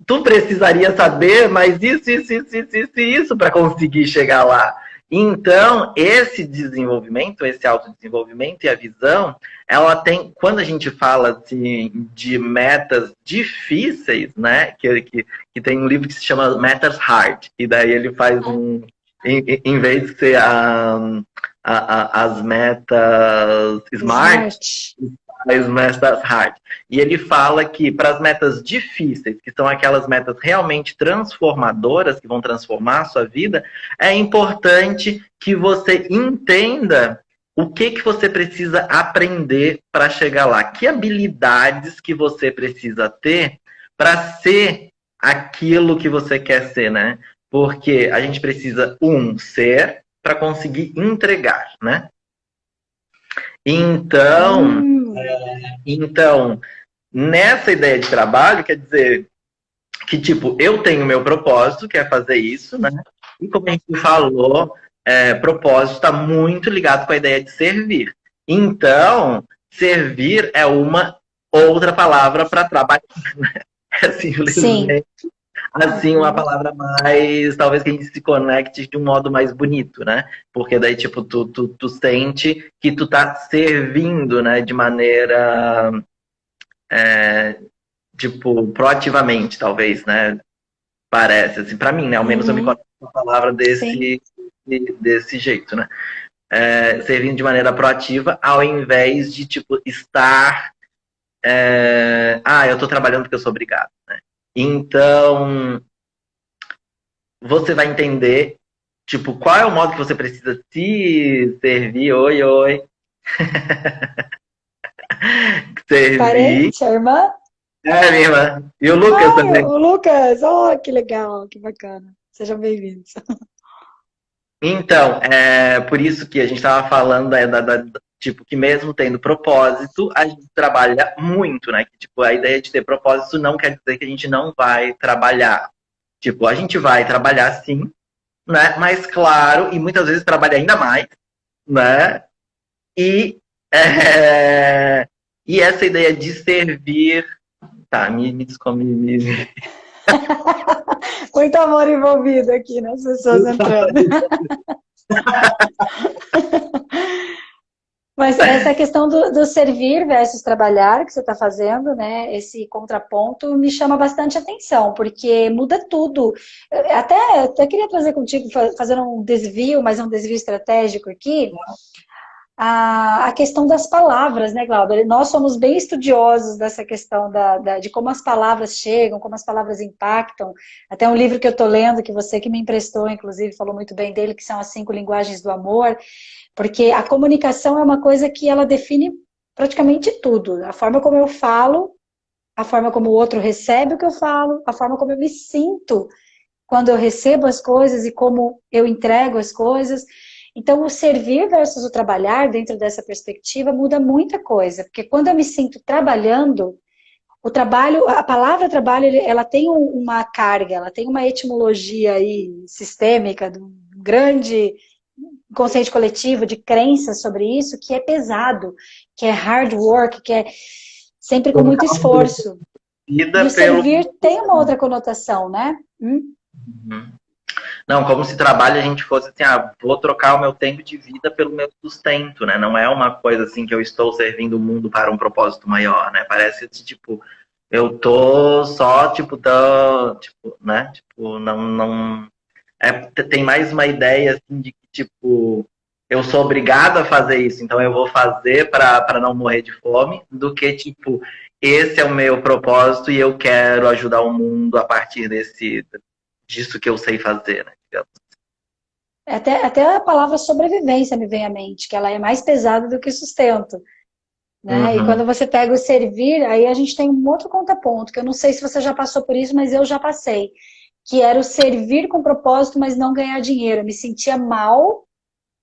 tu precisaria saber, mas isso para conseguir chegar lá. Então, esse desenvolvimento, esse autodesenvolvimento e a visão, ela tem, quando a gente fala assim, de metas difíceis, né? Que tem um livro que se chama Metas Hard, e daí ele faz em vez de ser as metas smart, as metas hard. E ele fala que para as metas difíceis, que são aquelas metas realmente transformadoras, que vão transformar a sua vida, é importante que você entenda o que você precisa aprender para chegar lá. Que habilidades que você precisa ter para ser aquilo que você quer ser, né? Porque a gente precisa, ser para conseguir entregar, né? Então, nessa ideia de trabalho, quer dizer que, tipo, eu tenho meu propósito, que é fazer isso, né? E como a gente falou, propósito está muito ligado com a ideia de servir. Então, servir é uma outra palavra para trabalhar, né? Simplesmente. Assim, uma palavra mais, talvez que a gente se conecte de um modo mais bonito, né? Porque daí, tipo, tu sente que tu tá servindo, né? De maneira, tipo, proativamente, talvez, né? Parece, assim, pra mim, né? Ao menos eu me conecto com a palavra desse jeito, né? Servindo de maneira proativa, ao invés de, tipo, estar... eu tô trabalhando porque eu sou obrigado, né? Então, você vai entender, tipo, qual é o modo que você precisa se servir. Oi, oi. Servir. Parente, a irmã? Minha irmã. E o Lucas também. O Lucas, oh, que legal, que bacana. Sejam bem-vindos. Então, por isso que a gente estava falando tipo, que mesmo tendo propósito, a gente trabalha muito, né? Que, tipo, a ideia de ter propósito não quer dizer que a gente não vai trabalhar. Tipo, a gente vai trabalhar sim, né? Mas claro, e muitas vezes trabalha ainda mais, né? E, e essa ideia de servir. Tá, me desculpe. Muito amor envolvido aqui nas pessoas entrando. Mas essa questão do servir versus trabalhar que você está fazendo, né? Esse contraponto me chama bastante atenção, porque muda tudo. Até queria trazer contigo, fazendo um desvio, mas um desvio estratégico aqui, a questão das palavras, né, Glauber? Nós somos bem estudiosos dessa questão de como as palavras chegam, como as palavras impactam. Até um livro que eu estou lendo, que você que me emprestou, inclusive, falou muito bem dele, que são as 5 linguagens do amor. Porque a comunicação é uma coisa que ela define praticamente tudo. A forma como eu falo, a forma como o outro recebe o que eu falo, a forma como eu me sinto quando eu recebo as coisas e como eu entrego as coisas. Então, o servir versus o trabalhar, dentro dessa perspectiva, muda muita coisa. Porque quando eu me sinto trabalhando, o trabalho, a palavra trabalho, ela tem uma carga, ela tem uma etimologia aí sistêmica, de um grande consciente coletivo, de crenças sobre isso, que é pesado, que é hard work, que é sempre com muito esforço. E o servir tem uma outra conotação, né? Não, como se trabalho a gente fosse assim, vou trocar o meu tempo de vida pelo meu sustento, né? Não é uma coisa assim que eu estou servindo o mundo para um propósito maior, né? Parece tipo, eu tô só, tipo, né? Tipo, não tem mais uma ideia assim, de que, tipo, eu sou obrigado a fazer isso, então eu vou fazer para não morrer de fome, do que, tipo, esse é o meu propósito e eu quero ajudar o mundo a partir disso que eu sei fazer, né? Digamos. Até a palavra sobrevivência me vem à mente, que ela é mais pesada do que sustento, né? E Uhum. quando você pega o servir, aí a gente tem um outro contraponto, que eu não sei se você já passou por isso, mas eu já passei, que era o servir com propósito, mas não ganhar dinheiro. Eu me sentia mal,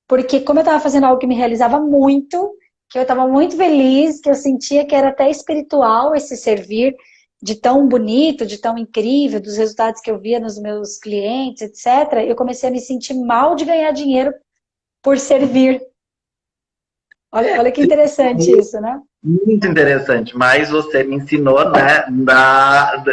porque como eu estava fazendo algo que me realizava muito, que eu estava muito feliz, que eu sentia que era até espiritual esse servir, de tão bonito, de tão incrível, dos resultados que eu via nos meus clientes, etc., eu comecei a me sentir mal de ganhar dinheiro por servir. Olha que interessante isso, né? Muito interessante, mas você me ensinou, né,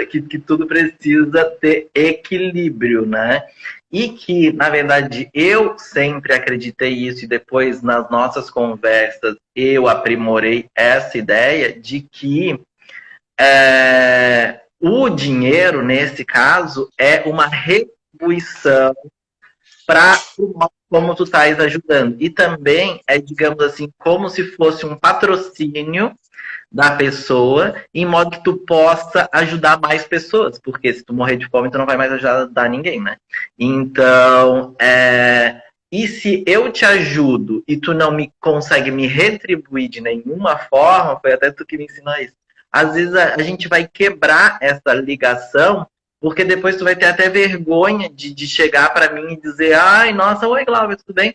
que tudo precisa ter equilíbrio, né? E que, na verdade, eu sempre acreditei isso, e depois nas nossas conversas eu aprimorei essa ideia de que o dinheiro, nesse caso, é uma retribuição para como tu estás ajudando. E também é, digamos assim, como se fosse um patrocínio da pessoa, em modo que tu possa ajudar mais pessoas, porque se tu morrer de fome, tu não vai mais ajudar ninguém, né? Então, e se eu te ajudo e tu não me consegue me retribuir de nenhuma forma, foi até tu que me ensinou isso. Às vezes a gente vai quebrar essa ligação, porque depois tu vai ter até vergonha de chegar para mim e dizer, ai, nossa, oi, Glauber, tudo bem?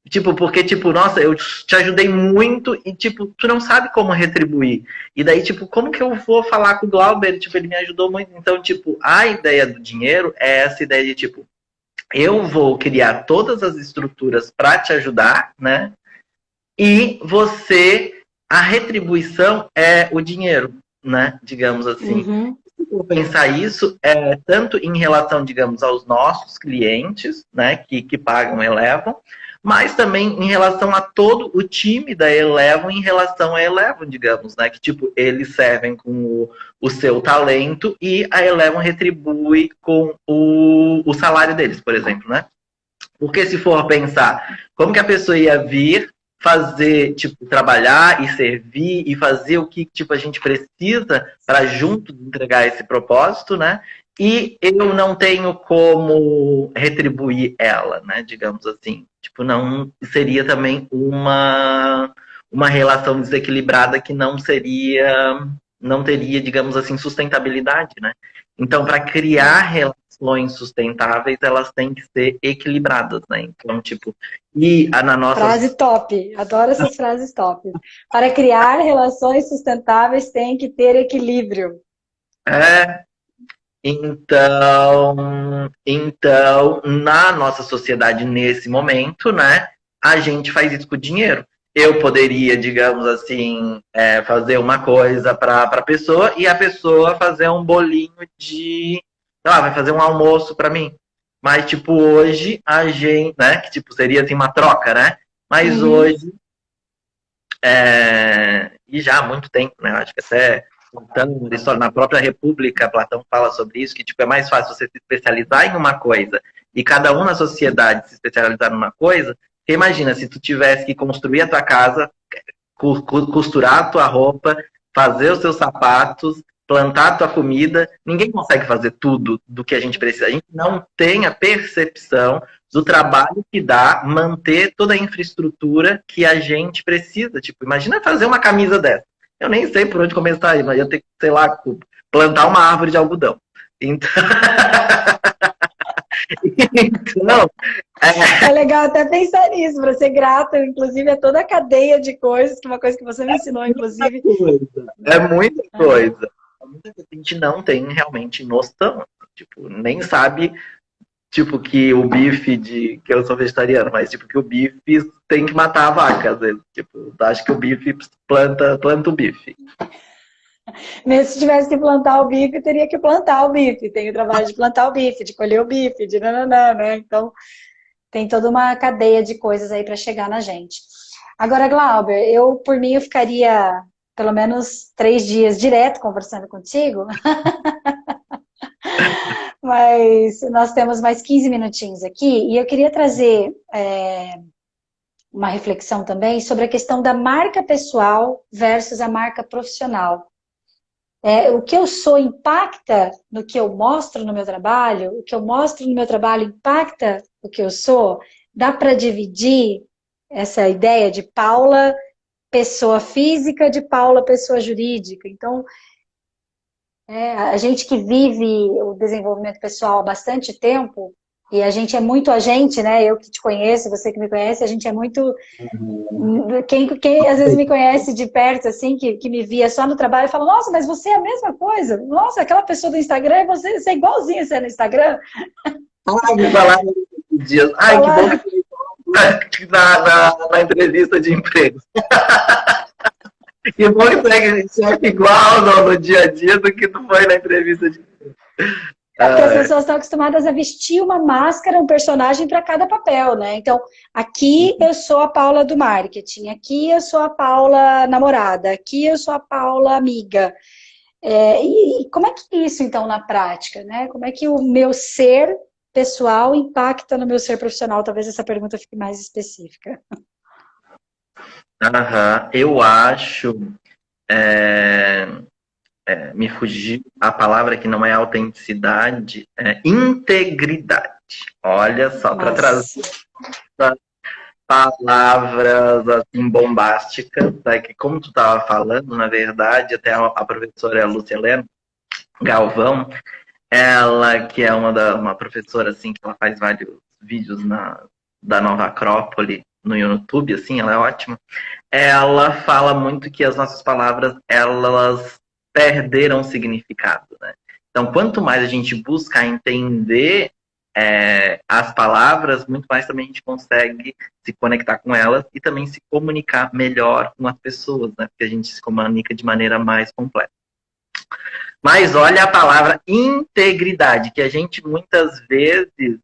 Tipo, porque, tipo, nossa, eu te ajudei muito e, tipo, tu não sabe como retribuir. E daí, tipo, como que eu vou falar com o Glauber? Tipo, ele me ajudou muito. Então, tipo, a ideia do dinheiro é essa ideia de, tipo, eu vou criar todas as estruturas para te ajudar, né? E você, a retribuição é o dinheiro, né? Digamos assim. Uhum. Se eu pensar isso, tanto em relação, digamos, aos nossos clientes, né, que pagam Eleven, mas também em relação a todo o time da Eleven, em relação a Eleven, digamos, né, que tipo, eles servem com o seu talento e a Eleven retribui com o salário deles, por exemplo, né? Porque se for pensar, como que a pessoa ia vir fazer, tipo, trabalhar e servir e fazer o que, tipo, a gente precisa para juntos entregar esse propósito, né? E eu não tenho como retribuir ela, né? Digamos assim. Tipo, não seria também uma relação desequilibrada que não teria, digamos assim, sustentabilidade, né? Então, para criar relações sustentáveis, elas têm que ser equilibradas, né? Então, tipo, na nossa. Frase top, adoro essas frases top. Para criar relações sustentáveis tem que ter equilíbrio. É, então, na nossa sociedade, nesse momento, né, a gente faz isso com o dinheiro. Eu poderia, digamos assim, fazer uma coisa para a pessoa e a pessoa fazer um bolinho vai fazer um almoço para mim. Mas, tipo, hoje a gente, né, que tipo, seria assim uma troca, né? Mas Uhum. hoje, e já há muito tempo, né? Eu acho que até Platão, na própria República, Platão fala sobre isso, que tipo, é mais fácil você se especializar em uma coisa e cada um na sociedade se especializar numa coisa. Porque imagina, se tu tivesse que construir a tua casa, costurar a tua roupa, fazer os teus sapatos, plantar a tua comida, ninguém consegue fazer tudo do que a gente precisa. A gente não tem a percepção do trabalho que dá manter toda a infraestrutura que a gente precisa. Tipo, imagina fazer uma camisa dessa. Eu nem sei por onde começar, mas eu tenho que, sei lá, plantar uma árvore de algodão. Então, então É legal até pensar nisso, para ser grato, inclusive, a toda a cadeia de coisas, que uma coisa que você me ensinou, inclusive. é muita coisa. É muita coisa que a gente não tem realmente noção. Tipo, nem sabe, tipo, que o bife que eu sou vegetariano, mas tipo, que o bife tem que matar a vaca, às vezes. Tipo, acho que o bife planta o bife. Mesmo se tivesse que plantar o bife, teria que plantar o bife. Tem o trabalho de plantar o bife, de colher o bife, de nananã, né? Então, tem toda uma cadeia de coisas aí para chegar na gente. Agora, Glauber, por mim, eu ficaria pelo menos 3 dias direto conversando contigo, Mas nós temos mais 15 minutinhos aqui e eu queria trazer uma reflexão também sobre a questão da marca pessoal versus a marca profissional. O que eu sou impacta no que eu mostro no meu trabalho, o que eu mostro no meu trabalho impacta o que eu sou. Dá para dividir essa ideia de Paula, pessoa física, de Paula, pessoa jurídica. Então, a gente que vive o desenvolvimento pessoal há bastante tempo, e a gente é muito a gente, né? Eu que te conheço, você que me conhece, a gente é muito. Quem às vezes me conhece de perto, assim, que me via só no trabalho, fala: Nossa, mas você é a mesma coisa. Nossa, aquela pessoa do Instagram, você é igualzinho você é no Instagram. Me falaram esses dias. Ai, que bom que na entrevista de emprego. Que bom que você é igual no dia a dia do que não foi na entrevista de emprego. Porque as pessoas estão acostumadas a vestir uma máscara, um personagem para cada papel, né? Então, aqui eu sou a Paula do marketing, aqui eu sou a Paula namorada, aqui eu sou a Paula amiga. E como é que é isso, então, na prática, né? Como é que o meu ser pessoal impacta no meu ser profissional? Talvez essa pergunta fique mais específica. Eu acho... me fugiu a palavra que não é autenticidade, é integridade. Olha só, para trazer palavras assim bombásticas, tá? Que como tu estava falando, na verdade, até a professora Lúcia Helena Galvão, ela que é uma professora assim que ela faz vários vídeos da Nova Acrópole no YouTube, assim, ela é ótima. Ela fala muito que as nossas palavras, elas perderam significado, né? Então, quanto mais a gente busca entender as palavras, muito mais também a gente consegue se conectar com elas e também se comunicar melhor com as pessoas, né? Porque a gente se comunica de maneira mais completa. Mas olha a palavra integridade, que a gente muitas vezes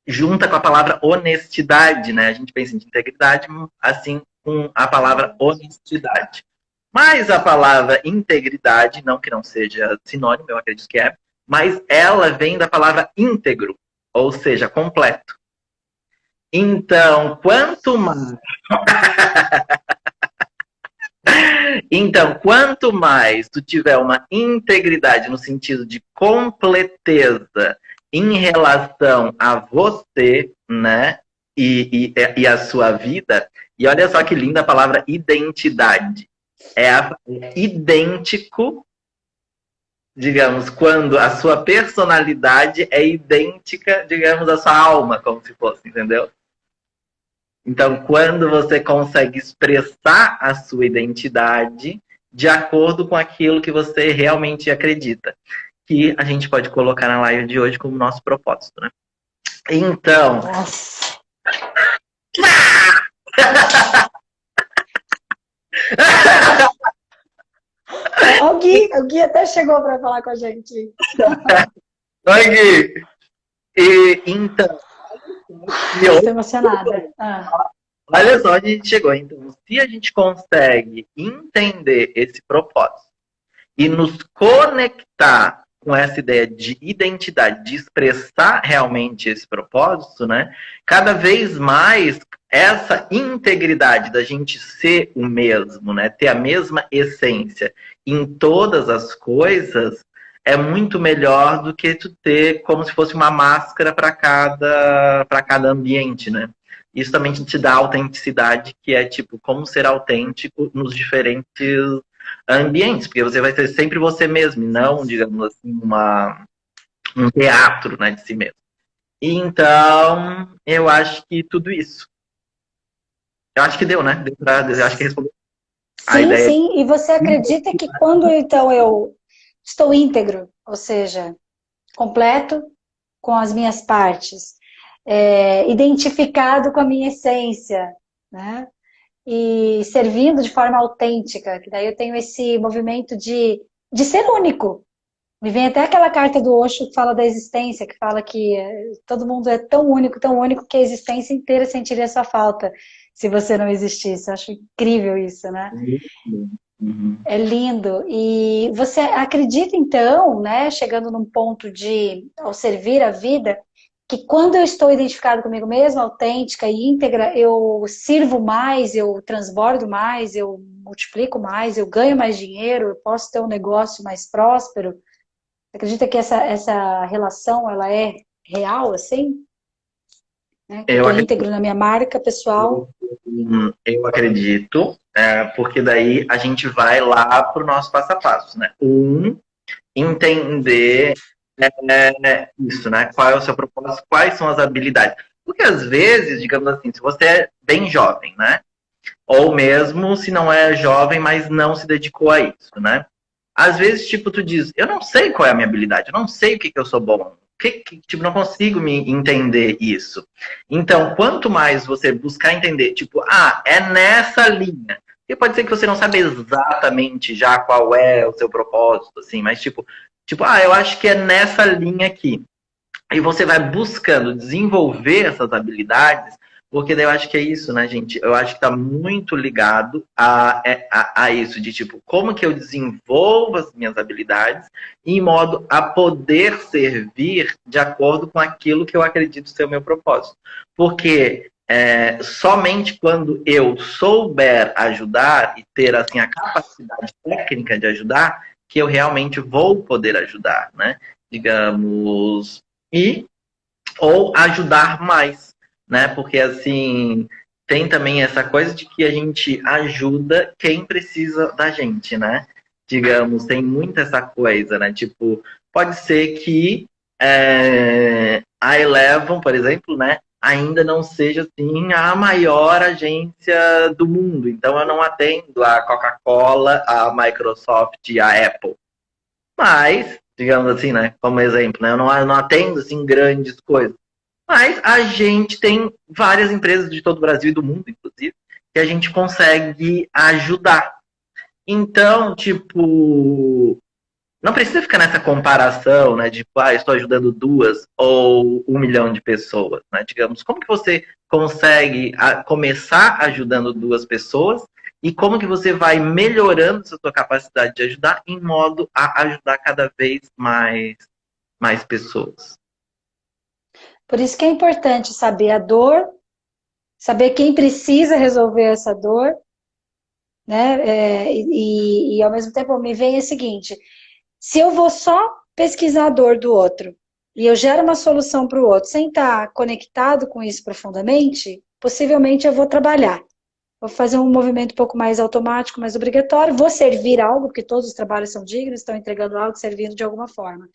junta com a palavra honestidade, né? A gente pensa em integridade, assim, com a palavra honestidade. Mas a palavra integridade, não que não seja sinônimo, eu acredito que é, mas ela vem da palavra íntegro, ou seja, completo. Então, quanto mais tu tiver uma integridade no sentido de completeza em relação a você, né, e a sua vida, e olha só que linda a palavra identidade. É idêntico, digamos, quando a sua personalidade é idêntica, digamos, à sua alma, como se fosse, entendeu? Então, quando você consegue expressar a sua identidade de acordo com aquilo que você realmente acredita, que a gente pode colocar na live de hoje como nosso propósito, né? Então... O Gui até chegou para falar com a gente. Oi, Gui! Então... Estou emocionada. Olha só onde a gente chegou. Então, se a gente consegue entender esse propósito e nos conectar com essa ideia de identidade, de expressar realmente esse propósito, né? Cada vez mais essa integridade da gente ser o mesmo, né? Ter a mesma essência em todas as coisas é muito melhor do que tu ter como se fosse uma máscara para cada ambiente, né? Isso também te dá autenticidade, que é tipo como ser autêntico nos diferentes ambientes, porque você vai ser sempre você mesmo, e não, digamos assim, um teatro, né, de si mesmo. Então, eu acho que tudo isso. Eu acho que deu, né? Eu acho que respondeu. Sim. E você acredita que quando, então, eu estou íntegro, ou seja, completo com as minhas partes, identificado com a minha essência, né? E servindo de forma autêntica, que daí eu tenho esse movimento de ser único. Me vem até aquela carta do Osho que fala da existência, que fala que todo mundo é tão único que a existência inteira sentiria sua falta se você não existisse. Eu acho incrível isso, né? Uhum. É lindo. E você acredita, então, né, chegando num ponto de, ao servir a vida, que quando eu estou identificado comigo mesma, autêntica e íntegra, eu sirvo mais, eu transbordo mais, eu multiplico mais, eu ganho mais dinheiro, eu posso ter um negócio mais próspero? Você acredita que essa relação, ela é real, assim? Né? Que eu Eu estou íntegro na minha marca pessoal? Eu acredito, porque daí a gente vai lá para o nosso passo a passo, né? Entender isso, né? Qual é o seu propósito, quais são as habilidades. Porque às vezes, digamos assim, se você é bem jovem, né? Ou mesmo se não é jovem, mas não se dedicou a isso, né? Às vezes, tipo, tu diz, eu não sei qual é a minha habilidade, eu não sei o que eu sou bom. Tipo, não consigo me entender isso. Então, quanto mais você buscar entender, tipo, é nessa linha. E pode ser que você não saiba exatamente já qual é o seu propósito, assim, mas eu acho que é nessa linha aqui. E você vai buscando desenvolver essas habilidades, porque daí eu acho que é isso, né, gente? Eu acho que está muito ligado a isso, de tipo, como que eu desenvolvo as minhas habilidades em modo a poder servir de acordo com aquilo que eu acredito ser o meu propósito. Porque somente quando eu souber ajudar e ter assim a capacidade técnica de ajudar, que eu realmente vou poder ajudar, né? Digamos, e ou ajudar mais, né? Porque assim, tem também essa coisa de que a gente ajuda quem precisa da gente, né? Digamos, tem muito essa coisa, né? Tipo, pode ser que a Eleven, por exemplo, né? Ainda não seja assim a maior agência do mundo. Então eu não atendo a Coca-Cola, a Microsoft e a Apple. Mas, digamos assim, né? Como exemplo, né? Eu não atendo assim grandes coisas. Mas a gente tem várias empresas de todo o Brasil e do mundo, inclusive, que a gente consegue ajudar. Então, tipo, não precisa ficar nessa comparação, né? De, estou ajudando 2 ou 1 milhão de pessoas, né? Digamos, como que você consegue começar ajudando 2 pessoas e como que você vai melhorando a sua capacidade de ajudar em modo a ajudar cada vez mais pessoas. Por isso que é importante saber a dor, saber quem precisa resolver essa dor, né? E ao mesmo tempo me vem o seguinte: se eu vou só pesquisar a dor do outro e eu gero uma solução para o outro sem estar conectado com isso profundamente, possivelmente eu vou trabalhar. Vou fazer um movimento um pouco mais automático, mais obrigatório, vou servir algo, porque todos os trabalhos são dignos, estão entregando algo, servindo de alguma forma.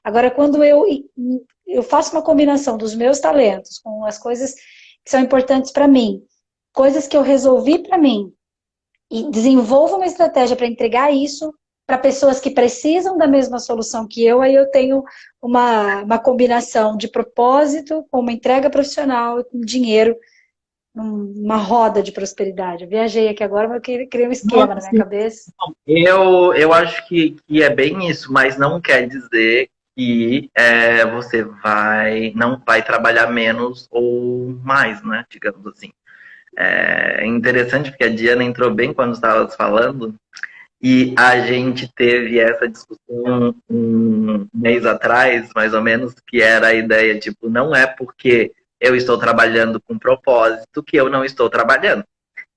Agora, quando eu faço uma combinação dos meus talentos com as coisas que são importantes para mim, coisas que eu resolvi para mim, e desenvolvo uma estratégia para entregar isso para pessoas que precisam da mesma solução que eu, aí eu tenho uma combinação de propósito com uma entrega profissional e com dinheiro, uma roda de prosperidade. Eu viajei aqui agora, mas eu criei um esquema na minha cabeça. Eu acho que é bem isso, mas não quer dizer que você não vai trabalhar menos ou mais, né? Digamos assim. É interessante porque a Diana entrou bem quando estava falando e a gente teve essa discussão um mês atrás, mais ou menos, que era a ideia, tipo, não é porque eu estou trabalhando com propósito que eu não estou trabalhando.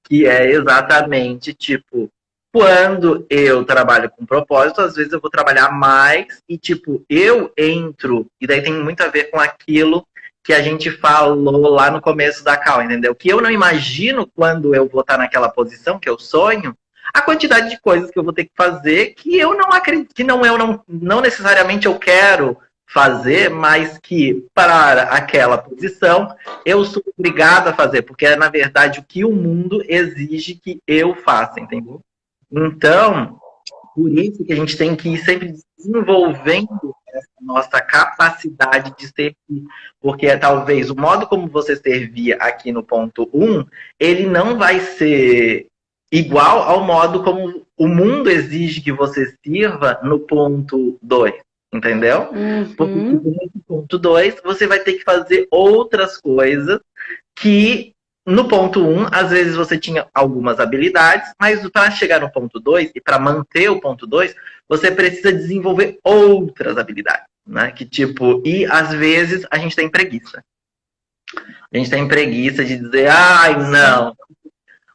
Que é exatamente, tipo, quando eu trabalho com propósito, às vezes eu vou trabalhar mais e, tipo, eu entro, e daí tem muito a ver com aquilo que a gente falou lá no começo da call, entendeu? Que eu não imagino quando eu vou estar naquela posição que eu sonho, a quantidade de coisas que eu vou ter que fazer que eu não acredito, que não necessariamente eu quero fazer, mas que para aquela posição eu sou obrigado a fazer, porque é na verdade o que o mundo exige que eu faça, entendeu? Então, por isso que a gente tem que ir sempre desenvolvendo essa nossa capacidade de servir. Porque talvez o modo como você servia aqui no ponto 1, ele não vai ser igual ao modo como o mundo exige que você sirva no ponto 2. Entendeu? Porque no ponto 2, você vai ter que fazer outras coisas que no ponto 1, às vezes você tinha algumas habilidades, mas para chegar no ponto 2 e para manter o ponto 2, você precisa desenvolver outras habilidades, né? Que tipo, e às vezes a gente tem preguiça. A gente tem preguiça de dizer, ai, Sim. não.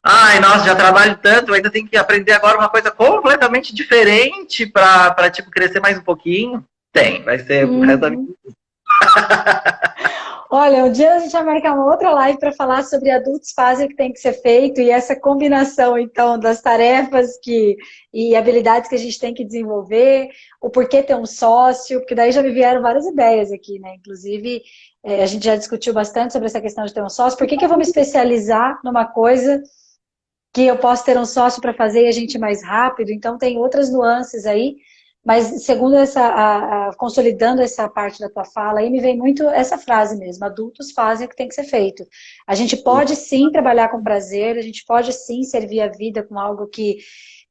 Ai, nossa, já trabalho tanto, ainda tenho que aprender agora uma coisa completamente diferente para tipo, crescer mais um pouquinho. Tem, vai ser o resto da vida. Uhum. Olha, um dia a gente vai marcar uma outra live para falar sobre adultos fazem o que tem que ser feito e essa combinação, então, das tarefas e habilidades que a gente tem que desenvolver, o porquê ter um sócio, porque daí já me vieram várias ideias aqui, né? Inclusive, a gente já discutiu bastante sobre essa questão de ter um sócio. Por que que eu vou me especializar numa coisa que eu posso ter um sócio para fazer e a gente ir mais rápido? Então, tem outras nuances aí. Mas segundo consolidando essa parte da tua fala, aí me vem muito essa frase mesmo: adultos fazem o que tem que ser feito. A gente pode sim trabalhar com prazer, a gente pode sim servir a vida com algo que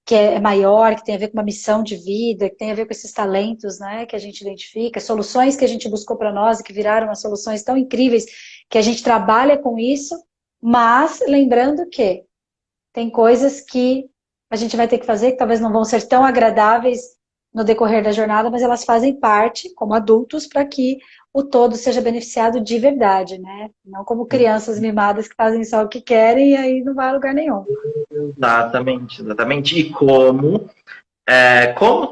é maior, que tem a ver com uma missão de vida, que tem a ver com esses talentos, né, que a gente identifica, soluções que a gente buscou para nós e que viraram as soluções tão incríveis que a gente trabalha com isso, mas lembrando que tem coisas que a gente vai ter que fazer que talvez não vão ser tão agradáveis no decorrer da jornada, mas elas fazem parte, como adultos, para que o todo seja beneficiado de verdade, né? Não como crianças mimadas que fazem só o que querem e aí não vai a lugar nenhum. Exatamente, exatamente. E como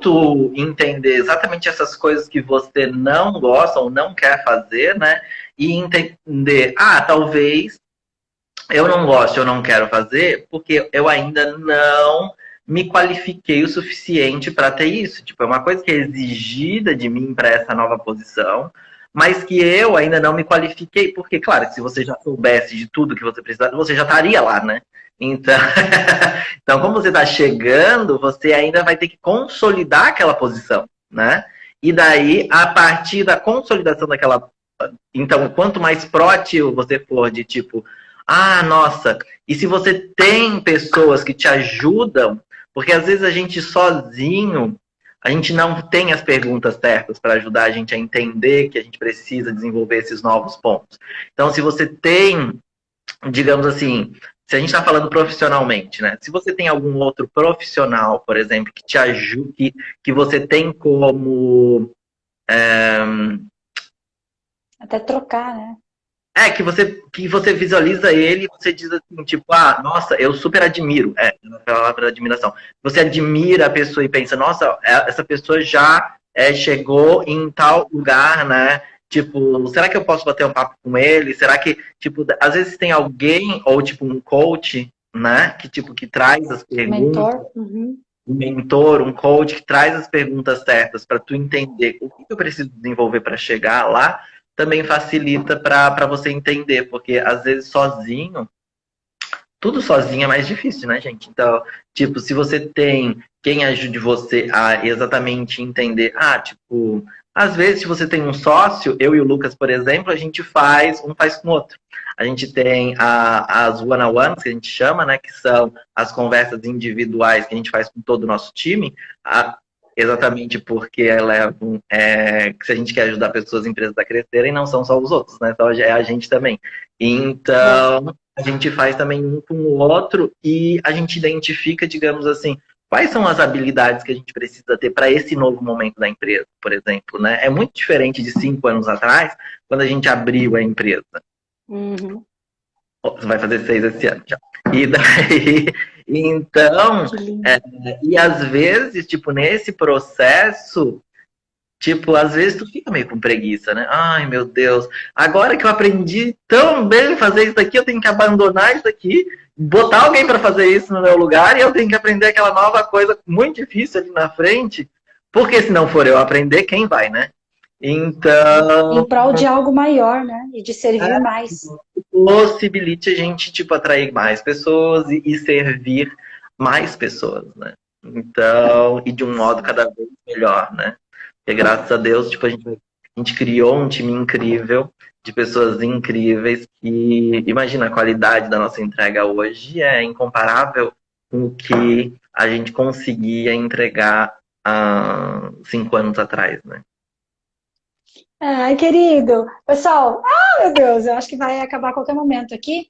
tu entender exatamente essas coisas que você não gosta ou não quer fazer, né? E entender, talvez eu não gosto, eu não quero fazer, porque eu ainda não me qualifiquei o suficiente para ter isso. Tipo, é uma coisa que é exigida de mim para essa nova posição, mas que eu ainda não me qualifiquei, porque, claro, se você já soubesse de tudo que você precisava, você já estaria lá, né? Então, então como você está chegando, você ainda vai ter que consolidar aquela posição, né? E daí, a partir da consolidação daquela. Então, quanto mais proativo você for de tipo, nossa, e se você tem pessoas que te ajudam, porque às vezes a gente sozinho, a gente não tem as perguntas certas para ajudar a gente a entender que a gente precisa desenvolver esses novos pontos. Então, se você tem, digamos assim, se a gente está falando profissionalmente, né? Se você tem algum outro profissional, por exemplo, que te ajude, que você tem como. É, Até trocar, né? que você visualiza ele e você diz assim, tipo, nossa, eu super admiro. A palavra admiração. Você admira a pessoa e pensa, nossa, essa pessoa já chegou em tal lugar, né? Tipo, será que eu posso bater um papo com ele? Será que, tipo, às vezes tem alguém, ou tipo, um coach, né? Que, tipo, que traz as perguntas, Mentor. Uhum. um mentor, um coach que traz as perguntas certas para tu entender o que eu preciso desenvolver para chegar lá, também facilita para você entender, porque às vezes sozinho, tudo sozinho é mais difícil, né, gente? Então, tipo, se você tem quem ajude você a exatamente entender, tipo, às vezes se você tem um sócio, eu e o Lucas, por exemplo, a gente um faz com o outro. A gente tem as one-on-ones, que a gente chama, né, que são as conversas individuais que a gente faz com todo o nosso time, exatamente porque que se a gente quer ajudar pessoas e empresas a crescerem, não são só os outros, né? Então é a gente também. Então, a gente faz também um com o outro e a gente identifica, digamos assim, quais são as habilidades que a gente precisa ter para esse novo momento da empresa, por exemplo, né? É muito diferente de 5 anos atrás, quando a gente abriu a empresa. Uhum. Você vai fazer 6 esse ano já. E daí, então, e às vezes, tipo, nesse processo, tipo, às vezes tu fica meio com preguiça, né? Ai, meu Deus, agora que eu aprendi tão bem fazer isso daqui, eu tenho que abandonar isso aqui, botar alguém para fazer isso no meu lugar e eu tenho que aprender aquela nova coisa muito difícil ali na frente, porque se não for eu aprender, quem vai, né? Em Então, prol de algo maior, né? E de servir mais. possibilite a gente, tipo, atrair mais pessoas e servir mais pessoas, né? Então, e de um modo cada vez melhor, né? Porque graças a Deus, tipo, a gente criou um time incrível, de pessoas incríveis, que, imagina, a qualidade da nossa entrega hoje é incomparável com o que a gente conseguia entregar há 5 anos atrás, né? Ai, querido. Pessoal, meu Deus, eu acho que vai acabar a qualquer momento aqui.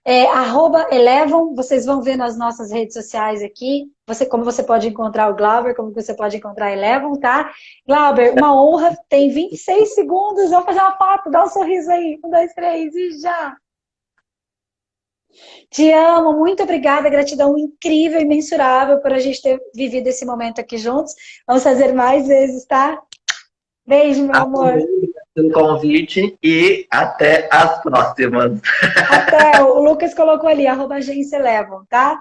@Elevam, vocês vão ver nas nossas redes sociais aqui, como você pode encontrar o Glauber, como você pode encontrar a Elevam, tá? Glauber, uma honra, tem 26 segundos, vamos fazer uma foto, dá um sorriso aí, 1, 2, 3 e já! Te amo, muito obrigada, gratidão incrível, imensurável por a gente ter vivido esse momento aqui juntos. Vamos fazer mais vezes, tá? Beijo, meu amor. Pelo convite e até as próximas. Até, o Lucas colocou ali, @agência Elevam, tá?